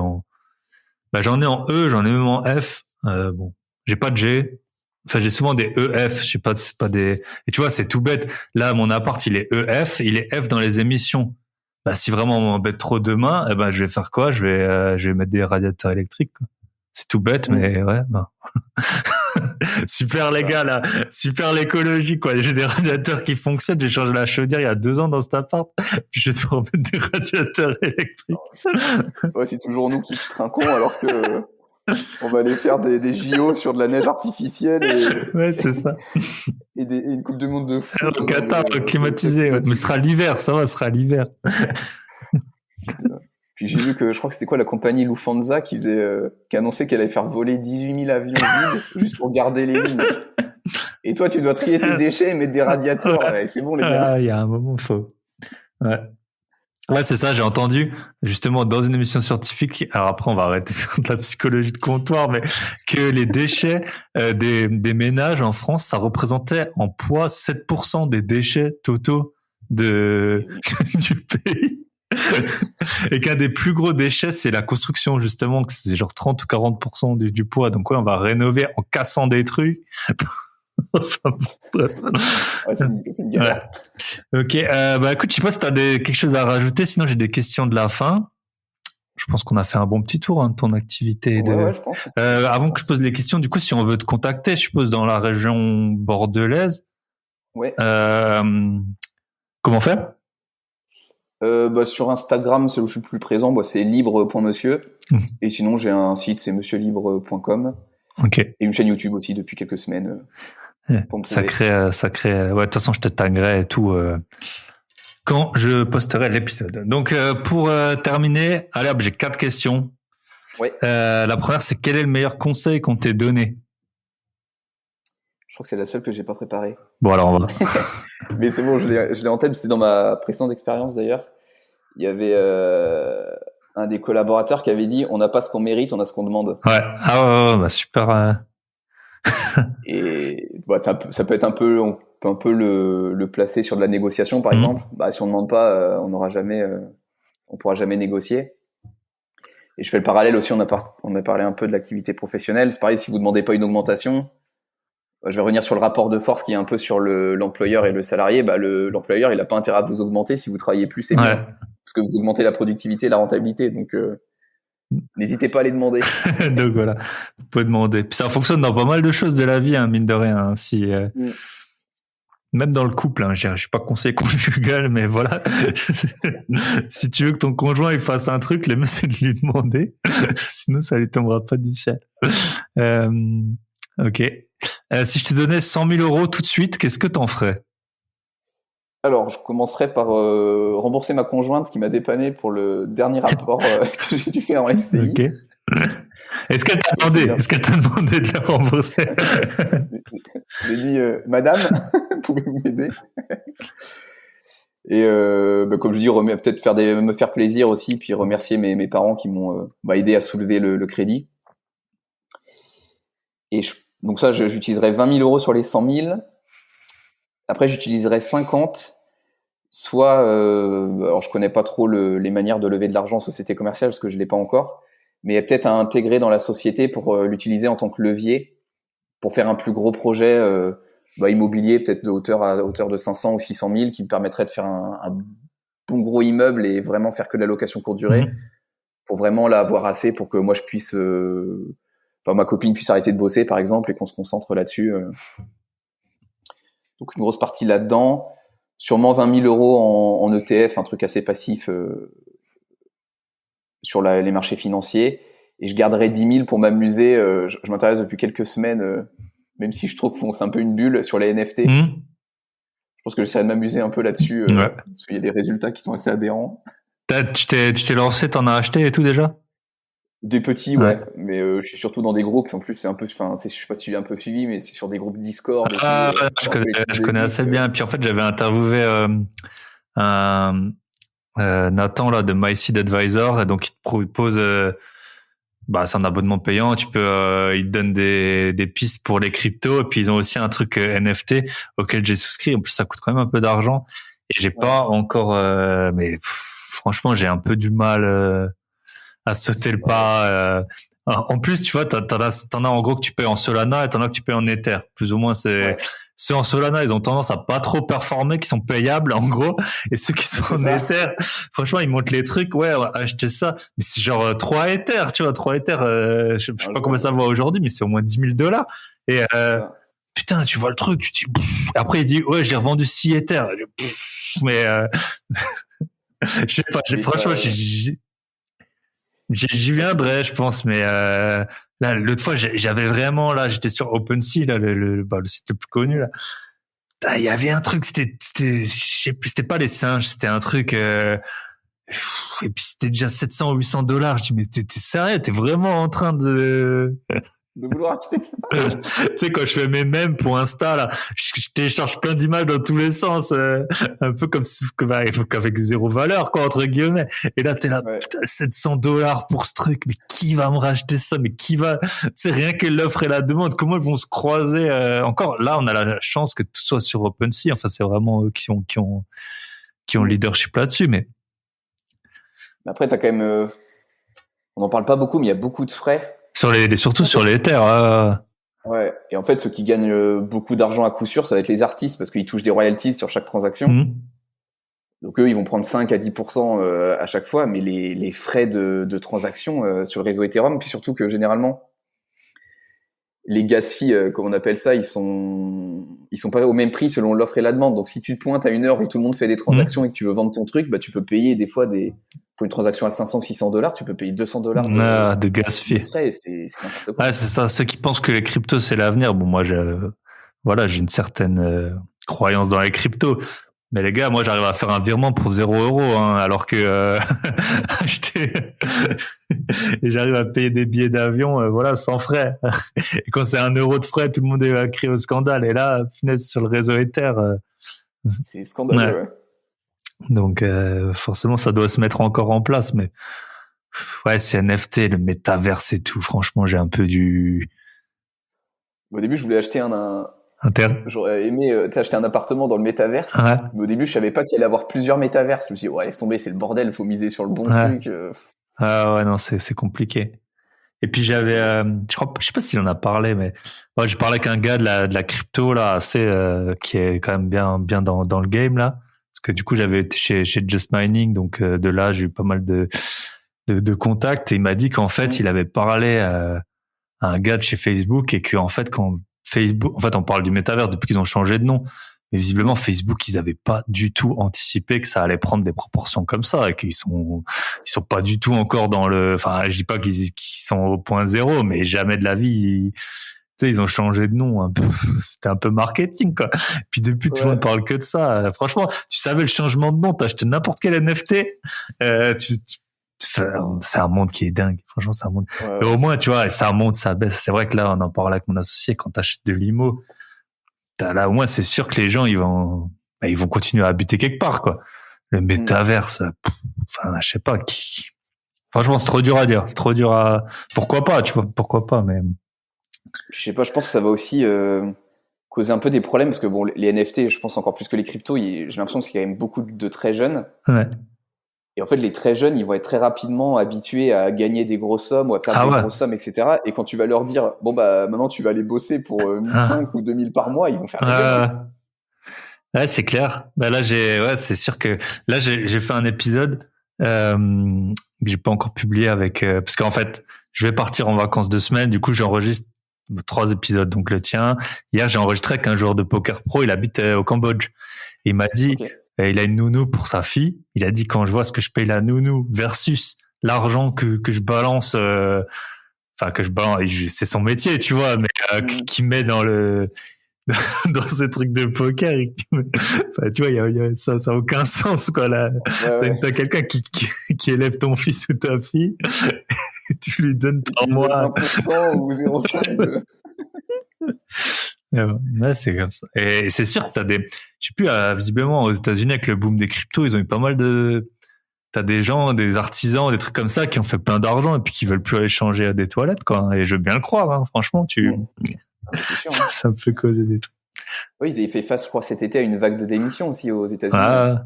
j'en ai en E, j'en ai même en F. Bon, j'ai pas de G. Enfin, j'ai souvent des EF, je sais pas, c'est pas des... Et tu vois, c'est tout bête. Là, mon appart, il est EF, il est F dans les émissions. Si vraiment on m'embête trop demain, je vais faire quoi? Je vais mettre des radiateurs électriques, quoi. C'est tout bête, mais ouais, super les gars, là. Super l'écologie, quoi. J'ai des radiateurs qui fonctionnent. J'ai changé la chaudière il y a 2 ans dans cet appart. Puis je dois remettre des radiateurs électriques. Ouais, c'est toujours nous qui trinquons alors que... On va aller faire des JO sur de la neige artificielle ouais, c'est ça. Et une coupe de monde de foot. Au Qatar, climatisé. Mais ce sera l'hiver, ça va, ce sera l'hiver. Puis j'ai vu que, je crois que c'était quoi, la compagnie Lufthansa qui annonçait qu'elle allait faire voler 18 000 avions vides juste pour garder les lignes. Et toi, tu dois trier tes déchets et mettre des radiateurs. Ouais, c'est bon, les gars. Ah, il y a un moment, il faut. Ouais. Ouais, c'est ça, j'ai entendu, justement, dans une émission scientifique, alors après, on va arrêter de la psychologie de comptoir, mais que les déchets des ménages en France, ça représentait en poids 7% des déchets totaux du pays. Et qu'un des plus gros déchets, c'est la construction, justement, que c'est genre 30 ou 40% du poids. Donc, ouais, on va rénover en cassant des trucs. Enfin, bref. Ouais, c'est une galère. Ouais. Ok, écoute, je sais pas si t'as quelque chose à rajouter, sinon j'ai des questions de la fin. Je pense qu'on a fait un bon petit tour de ton activité. Ouais, je pense. Avant que je pose les questions, du coup, si on veut te contacter, je suppose dans la région bordelaise. Ouais. Comment faire? Sur Instagram, c'est où je suis le plus présent. C'est libre.monsieur. Et sinon, j'ai un site, c'est monsieurlibre.com. Ok. Et une chaîne YouTube aussi depuis quelques semaines. Ça crée. Ouais, de toute façon, je te taguerai et tout quand je posterai l'épisode. Donc, pour terminer, allez hop, j'ai 4 questions. Ouais. La première, c'est quel est le meilleur conseil qu'on t'ait donné? Je crois que c'est la seule que j'ai pas préparée. Bon, alors on va. Mais c'est bon, je l'ai en tête. C'était dans ma précédente expérience d'ailleurs. Il y avait un des collaborateurs qui avait dit on n'a pas ce qu'on mérite, on a ce qu'on demande. Ouais. Ah ouais, super. Et ça peut être un peu, on peut un peu le placer sur de la négociation par exemple. Si on demande pas, on pourra jamais négocier. Et je fais le parallèle aussi, on a parlé un peu de l'activité professionnelle. C'est pareil, si vous demandez pas une augmentation, je vais revenir sur le rapport de force qui est un peu sur l'employeur et le salarié. L'employeur, il a pas intérêt à vous augmenter si vous travaillez plus, c'est bien. Parce que vous augmentez la productivité, la rentabilité. Donc, n'hésitez pas à les demander. Donc voilà, vous pouvez demander. Puis ça fonctionne dans pas mal de choses de la vie, hein, mine de rien. Hein, même dans le couple, hein, je suis pas conseiller conjugal, mais voilà. Si tu veux que ton conjoint il fasse un truc, le mieux c'est de lui demander. Sinon, ça lui tombera pas du ciel. Ok. Si je te donnais 100 000 euros tout de suite, qu'est-ce que t'en ferais? Alors, je commencerai par rembourser ma conjointe qui m'a dépanné pour le dernier rapport que j'ai dû faire en SCI. Ok. Est-ce qu'elle t'a demandé de le rembourser? J'ai dit, Madame, pouvez-vous m'aider? Et comme je dis, peut-être me faire plaisir aussi, puis remercier mes parents qui m'ont aidé à soulever le crédit. Et donc ça, j'utiliserai 20 000 euros sur les 100 000. Après, j'utiliserai 50. Soit, alors je connais pas trop les manières de lever de l'argent en société commerciale parce que je l'ai pas encore, mais peut-être à intégrer dans la société pour l'utiliser en tant que levier pour faire un plus gros projet immobilier, peut-être à hauteur de 500 ou 600 000, qui me permettrait de faire un bon gros immeuble et vraiment faire que de la location courte durée, pour vraiment avoir assez pour que moi je puisse, ma copine puisse arrêter de bosser par exemple et qu'on se concentre là-dessus. Donc une grosse partie là-dedans. Sûrement 20 000 euros en ETF, un truc assez passif sur les marchés financiers. Et je garderai 10 000 pour m'amuser. Je m'intéresse depuis quelques semaines, même si je trouve que c'est un peu une bulle sur les NFT. Je pense que j'essaierai de m'amuser un peu là-dessus, parce qu'il y a des résultats qui sont assez aberrants. Tu t'es lancé, t'en as acheté et tout déjà? Des petits, ouais. Mais je suis surtout dans des groupes. En plus, c'est un peu, je sais pas si tu as un peu suivi, mais c'est sur des groupes Discord. Je connais assez bien. Puis en fait, j'avais interviewé Nathan là de My Seed Advisor, et donc il te propose, c'est un abonnement payant. Tu peux, il te donne des pistes pour les cryptos. Et puis ils ont aussi un truc NFT auquel j'ai souscrit. En plus, ça coûte quand même un peu d'argent. Et j'ai pas encore, mais franchement, j'ai un peu du mal à sauter le pas. En plus, tu vois, t'en as en gros que tu payes en Solana et t'en as que tu payes en Ether. Plus ou moins, ceux en Solana, ils ont tendance à pas trop performer, qui sont payables, en gros. Et ceux qui sont en Ether, franchement, ils montent les trucs. Ouais, acheter ça. Mais c'est genre 3 Ether, tu vois, 3 Ether, je sais pas combien ça vaut aujourd'hui, mais c'est au moins $10 000. Et, putain, tu vois le truc, tu te dis, après, il dit, ouais, j'ai revendu 6 Ether. Mais, je sais pas, franchement, j'y viendrai, je pense, mais là, l'autre fois, j'avais vraiment, là, j'étais sur OpenSea, là, le site le plus connu, là. Il y avait un truc, je sais plus, c'était pas les singes, c'était un truc, et puis c'était déjà 700 ou $800. Je dis, mais t'es sérieux, t'es vraiment en train de vouloir acheter ça. Tu sais, quand je fais mes mèmes pour Insta, là, je télécharge plein d'images dans tous les sens, un peu comme avec zéro valeur, quoi, entre guillemets. Et là, t'es là, putain, $700 pour ce truc, mais qui va me racheter ça? Mais qui va, tu sais, rien que l'offre et la demande, comment ils vont se croiser, encore, là, on a la chance que tout soit sur OpenSea. Enfin, c'est vraiment eux qui ont leadership là-dessus, mais après, t'as quand même, on n'en parle pas beaucoup, mais il y a beaucoup de frais. Surtout sur les terres. Ouais. Et en fait, ceux qui gagnent beaucoup d'argent à coup sûr, ça va être les artistes, parce qu'ils touchent des royalties sur chaque transaction. Donc eux, ils vont prendre 5 à 10% à chaque fois, mais les frais de transaction sur le réseau Ethereum, puis surtout que généralement, les gas fees, comme on appelle ça, ils sont pas au même prix selon l'offre et la demande. Donc si tu te pointes à une heure où tout le monde fait des transactions et que tu veux vendre ton truc, tu peux payer des fois pour une transaction à 500 ou $600, tu peux payer $200 de gas fees. C'est n'importe quoi. Ouais, c'est ça. Ceux qui pensent que les cryptos c'est l'avenir. Bon, moi, j'ai une certaine croyance dans les cryptos. Mais les gars, moi, j'arrive à faire un virement pour 0 €, hein, alors que et j'arrive à payer des billets d'avion, sans frais. Et quand c'est 1 € de frais, tout le monde est crié au scandale. Et là, finesse sur le réseau Ether. C'est scandaleux. Ouais. Donc, forcément, ça doit se mettre encore en place. Mais ouais, c'est NFT, le métaverse et tout. Franchement, j'ai un peu du. Au début, je voulais acheter j'aurais aimé acheter un appartement dans le métaverse. Mais au début, je savais pas qu'il allait avoir plusieurs métaverses. Je me suis dit, ouais, laisse tomber, c'est le bordel, faut miser sur le bon truc. Ah ouais, non, c'est compliqué. Et puis j'avais, je sais pas s'il en a parlé, mais ouais, je parlais avec un gars de la crypto là, assez qui est quand même bien dans le game là, parce que du coup j'avais été chez Just Mining, donc de là j'ai eu pas mal de contacts, et il m'a dit qu'en fait il avait parlé à un gars de chez Facebook, et que en fait quand Facebook, en fait on parle du métaverse depuis qu'ils ont changé de nom, mais visiblement Facebook ils avaient pas du tout anticipé que ça allait prendre des proportions comme ça, et ils sont pas du tout encore dans le, enfin je dis pas qu'ils sont au point zéro, mais jamais de la vie tu sais, ils ont changé de nom un peu. C'était un peu marketing, quoi. Puis depuis, tout le monde parle que de ça. Franchement, tu savais le changement de nom, t'achetais n'importe quel NFT, c'est un monde qui est dingue. Franchement, c'est un monde. Ouais, Et au moins, tu vois, ça monte, ça baisse. C'est vrai que là, on en parlait avec mon associé, quand t'achètes de l'IMO, là, au moins, c'est sûr que les gens, ils vont continuer à habiter quelque part, quoi. Le métaverse, enfin, je sais pas qui. Franchement, c'est trop dur à dire. C'est trop dur à. Pourquoi pas, tu vois, pourquoi pas, mais. je sais pas, je pense que ça va aussi causer un peu des problèmes parce que bon, les NFT, je pense encore plus que les cryptos, j'ai l'impression qu'il y a quand même beaucoup de très jeunes. Ouais. Et en fait, les très jeunes, ils vont être très rapidement habitués à gagner des grosses sommes ou à perdre des grosses sommes, etc. Et quand tu vas leur dire, bon, bah, maintenant, tu vas aller bosser pour 1 500 ou 2 000 par mois, ils vont faire des gueules. Ouais, c'est clair. Bah là, c'est sûr que là, j'ai fait un épisode, que j'ai pas encore publié avec, parce qu'en fait, je vais partir en vacances 2 semaines. Du coup, j'enregistre 3 épisodes. Donc, le tien. Hier, j'ai enregistré avec un joueur de poker pro. Il habite au Cambodge. Et il m'a dit, il a une nounou pour sa fille. Il a dit, quand je vois ce que je paye la nounou versus l'argent que je balance, enfin, que je balance, c'est son métier, tu vois, mais, qu'il met dans dans ce truc de poker, et enfin, tu vois, ça a aucun sens, quoi, là. T'as quelqu'un qui élève ton fils ou ta fille, et tu lui donnes par mois 1% ou 0,5 Ouais, c'est comme ça. Et c'est sûr que je sais plus, visiblement, aux États-Unis, avec le boom des cryptos, ils ont eu pas mal t'as des gens, des artisans, des trucs comme ça, qui ont fait plein d'argent et puis qui veulent plus aller changer à des toilettes, quoi. Et je veux bien le croire, hein. Franchement, ça me fait causer des trucs. Oui, ils avaient fait face, je crois, cet été à une vague de démission aussi aux États-Unis.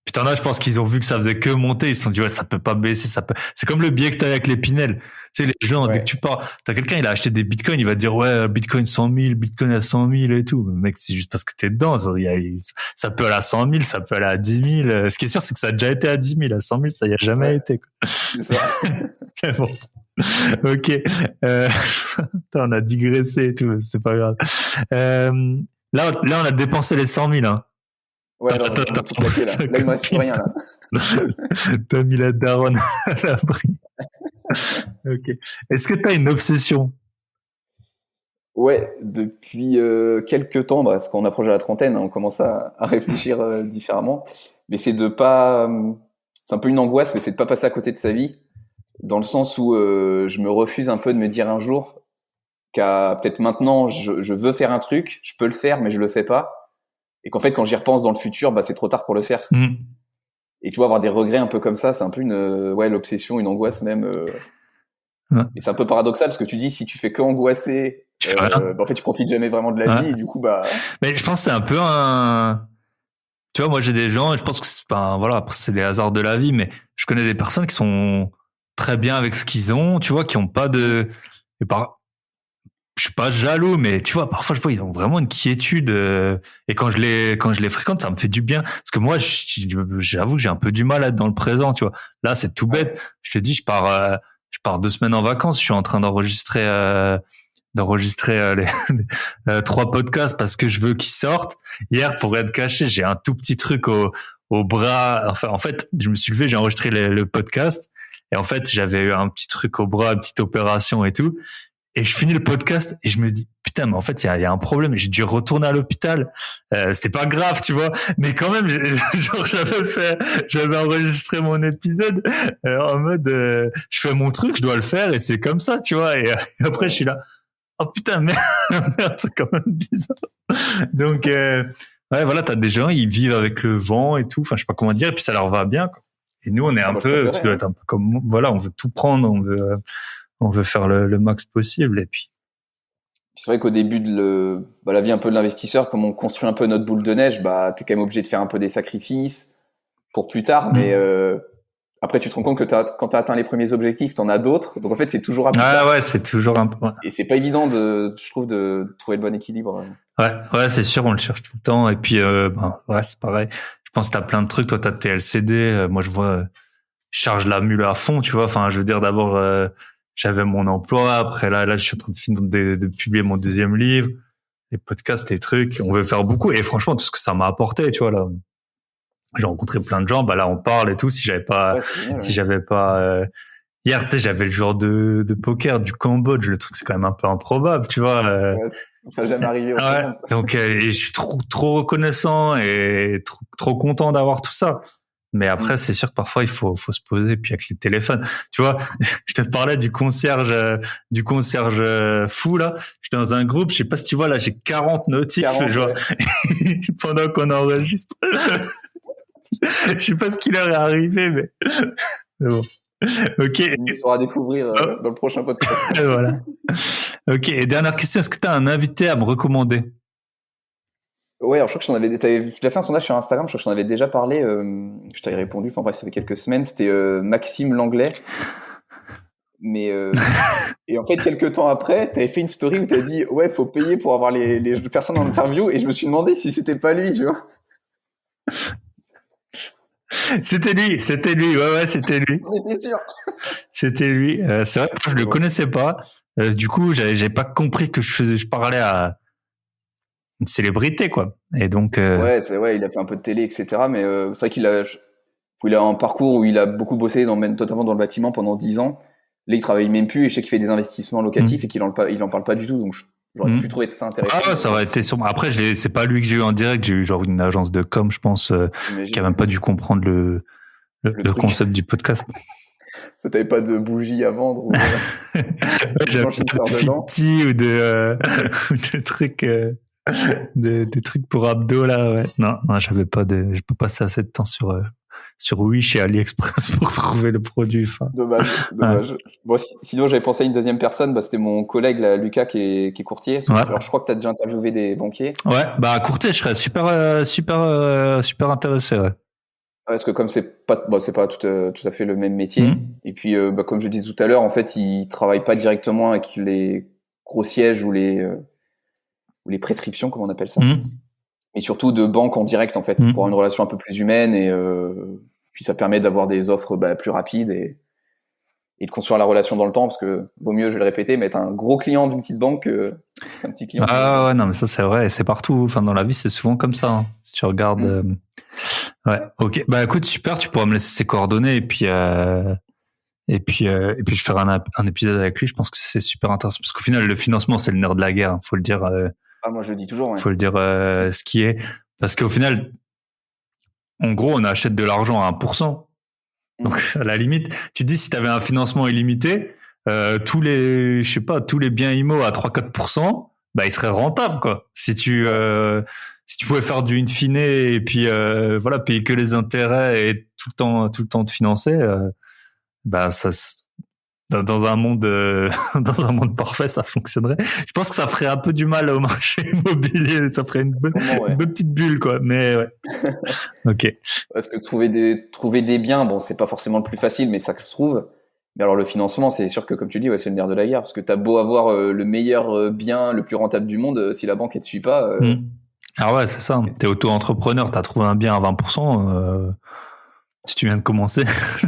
Putain, là, je pense qu'ils ont vu que ça faisait que monter. Ils se sont dit, ouais, ça peut pas baisser, c'est comme le biais que t'as avec l'Épinel. Tu sais, les gens, dès que tu pars, t'as quelqu'un, il a acheté des bitcoins, il va te dire, ouais, bitcoin 100 000, bitcoin à 100 000 et tout. Mais mec, c'est juste parce que t'es dedans. Ça peut aller à 100 000, ça peut aller à 10 000. Ce qui est sûr, c'est que ça a déjà été à 10 000. À 100 000, ça y a jamais été, quoi. C'est ça. Bon. Ok. On a digressé et tout, c'est pas grave. Là, on a dépensé les 100 000, hein. Ouais, non, tout plaqué, là. Là, il me reste plus rien, là. T'as mis la daronne à l'abri. Ok. Est-ce que t'as une obsession? Ouais, depuis quelques temps, parce qu'on approche de la trentaine, hein, on commence à réfléchir différemment. Mais c'est de pas... c'est un peu une angoisse, mais c'est de pas passer à côté de sa vie, dans le sens où je me refuse un peu de me dire un jour qu'à peut-être maintenant, je veux faire un truc, je peux le faire, mais je le fais pas. Et qu'en fait, quand j'y repense dans le futur, bah, c'est trop tard pour le faire. Et tu vois, avoir des regrets un peu comme ça, c'est un peu l'obsession, une angoisse même. Mais c'est un peu paradoxal parce que tu dis, si tu fais que angoisser, bah, en fait, tu profites jamais vraiment de la vie et du coup, bah. Mais je pense que c'est un peu tu vois, moi, j'ai des gens, et je pense que voilà, après, c'est les hasards de la vie, mais je connais des personnes qui sont très bien avec ce qu'ils ont, tu vois, qui ont pas je suis pas jaloux, mais tu vois, parfois je vois ils ont vraiment une quiétude, et quand je les fréquente, ça me fait du bien, parce que moi, j'avoue que j'ai un peu du mal à être dans le présent, tu vois. Là, c'est tout bête. Je te dis, je pars 2 semaines en vacances, je suis en train d'enregistrer les 3 podcasts parce que je veux qu'ils sortent. Hier, pour être caché, j'ai un tout petit truc au bras. Enfin, en fait, je me suis levé, j'ai enregistré le podcast, et en fait, j'avais eu un petit truc au bras, une petite opération et tout. Et je finis le podcast et je me dis, putain, mais en fait, il y a un problème. J'ai dû retourner à l'hôpital. C'était pas grave, tu vois. Mais quand même, j'avais enregistré mon épisode en mode, je fais mon truc, je dois le faire et c'est comme ça, tu vois. Et après, je suis là, oh putain, merde, c'est quand même bizarre. Donc, ouais, voilà, t'as des gens, ils vivent avec le vent et tout. Enfin, je sais pas comment dire. Et puis ça leur va bien, quoi. Et nous, on est tu dois être un peu comme, voilà, on veut tout prendre, on veut faire le max possible, et puis. C'est vrai qu'au début de la vie un peu de l'investisseur, comme on construit un peu notre boule de neige, bah, t'es quand même obligé de faire un peu des sacrifices pour plus tard, mais, Après, tu te rends compte que quand t'as atteint les premiers objectifs, t'en as d'autres. Donc en fait, c'est toujours à plus tard. Ouais, c'est toujours un peu. Ouais. Et c'est pas évident je trouve, de trouver le bon équilibre. Ouais, c'est sûr, on le cherche tout le temps. Et puis, ouais, c'est pareil. Je pense que t'as plein de trucs. Toi, t'as tes LCD. Moi, je vois, je charge la mule à fond, tu vois. Enfin, je veux dire, d'abord, j'avais mon emploi. Après, là, je suis en train de publier mon 2e livre. Les podcasts, les trucs. On veut faire beaucoup. Et franchement, tout ce que ça m'a apporté, tu vois, là. J'ai rencontré plein de gens. Bah, là, on parle et tout. Si j'avais pas, hier, tu sais, j'avais le joueur de poker du Cambodge. Le truc, c'est quand même un peu improbable, tu vois. Ça va jamais arriver. Ouais. Donc, et je suis trop reconnaissant et trop content d'avoir tout ça. Mais après, c'est sûr que parfois, il faut se poser. Puis avec les téléphones, tu vois, je te parlais du concierge fou, là. J'étais dans un groupe, je sais pas si tu vois, là, j'ai 40 notifs, genre, pendant qu'on enregistre. Je sais pas ce qui leur est arrivé, mais bon. Ok. Une histoire à découvrir dans le prochain podcast. Voilà. Ok. Et dernière question, est-ce que tu as un invité à me recommander? Ouais, alors je crois que t'avais fait un sondage sur Instagram, je crois que j'en avais déjà parlé, je t'avais répondu, enfin bref, ça fait quelques semaines, c'était Maxime Langlais. Mais et en fait, quelques temps après, t'avais fait une story où t'as dit ouais, faut payer pour avoir les personnes en interview, et je me suis demandé si c'était pas lui, tu vois. C'était lui, ouais, c'était lui. On était sûr. C'était lui. C'est vrai que je le connaissais pas. Du coup, j'ai pas compris que je parlais à une célébrité, quoi. Et donc. Ouais, il a fait un peu de télé, etc. Mais c'est vrai qu'il a un parcours où il a beaucoup bossé notamment dans le bâtiment pendant 10 ans. Là, il travaille même plus, et je sais qu'il fait des investissements locatifs et qu'il en parle pas du tout. Donc j'aurais pu trouver ça intéressant. Ah ouais, ça aurait été sûrement. Après, c'est pas lui que j'ai eu en direct. J'ai eu genre une agence de com, je pense, qui a même pas dû comprendre le concept du podcast. Ça, t'avais pas de bougie à vendre ou j'avais pas de ficti ou de trucs, des trucs pour abdos là. Ouais. Non, j'ai pas passé assez de temps sur Wish et AliExpress pour trouver le produit. Enfin. Dommage. Ouais. Bon, sinon, j'avais pensé à une deuxième personne. C'était mon collègue là, Lucas, qui est courtier. Ouais. Alors, je crois que t'as déjà interviewé des banquiers. Ouais, courtier, je serais super intéressé. Ouais. Parce que comme c'est pas tout à fait le même métier. Et puis, comme je disais tout à l'heure, en fait, ils travaillent pas directement avec les gros sièges ou les prescriptions, comme on appelle ça. Et surtout de banque en direct, en fait, pour avoir une relation un peu plus humaine, et puis ça permet d'avoir des offres plus rapides et de construire la relation dans le temps, parce que vaut mieux, je vais le répéter, mais être un gros client d'une petite banque qu'un petit client. Ah ouais, non, mais ça c'est vrai, et c'est partout. Enfin, dans la vie, c'est souvent comme ça. Hein. Si tu regardes, ouais, ok. Bah écoute, super, tu pourras me laisser ses coordonnées, et puis je ferai un épisode avec lui. Je pense que c'est super intéressant, parce qu'au final, le financement, c'est le nerf de la guerre. Hein, faut le dire. Moi je le dis toujours. Ouais. Faut le dire ce qui est, parce qu'au final, en gros, on achète de l'argent à 1%. Donc à la limite, tu te dis, si tu avais un financement illimité, tous les biens IMO à 3-4%, ils seraient rentables, quoi. Si tu pouvais faire du in fine et puis payer que les intérêts et tout le temps te financer, ça dans un monde parfait, ça fonctionnerait. Je pense que ça ferait un peu du mal au marché immobilier, ça ferait une bonne petite bulle, quoi. Mais ouais. Ok. Parce que trouver des biens, c'est pas forcément le plus facile, mais ça se trouve. Mais alors le financement, c'est sûr que comme tu dis, c'est le nerf de la guerre, parce que t'as beau avoir le meilleur bien, le plus rentable du monde, si la banque ne te suit pas. Ah ouais, c'est ça. T'es auto-entrepreneur, t'as trouvé un bien à 20%. Si tu viens de commencer,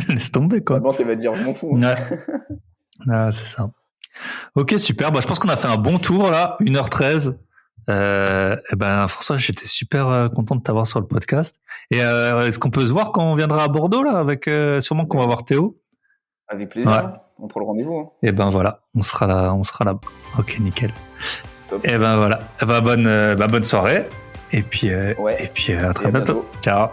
laisse tomber, quoi. La banque, elle va dire, je m'en fous. Ouais. Ah, c'est ça. Ok, super. Je pense qu'on a fait un bon tour, là. 1h13. François, j'étais super content de t'avoir sur le podcast. Et est-ce qu'on peut se voir quand on viendra à Bordeaux, là, avec sûrement qu'on va voir Théo? Avec plaisir. Ouais. On prend le rendez-vous. Hein. Et voilà. On sera là. Ok, nickel. Top. Et voilà. Bonne soirée. Et puis à très bientôt. Ciao.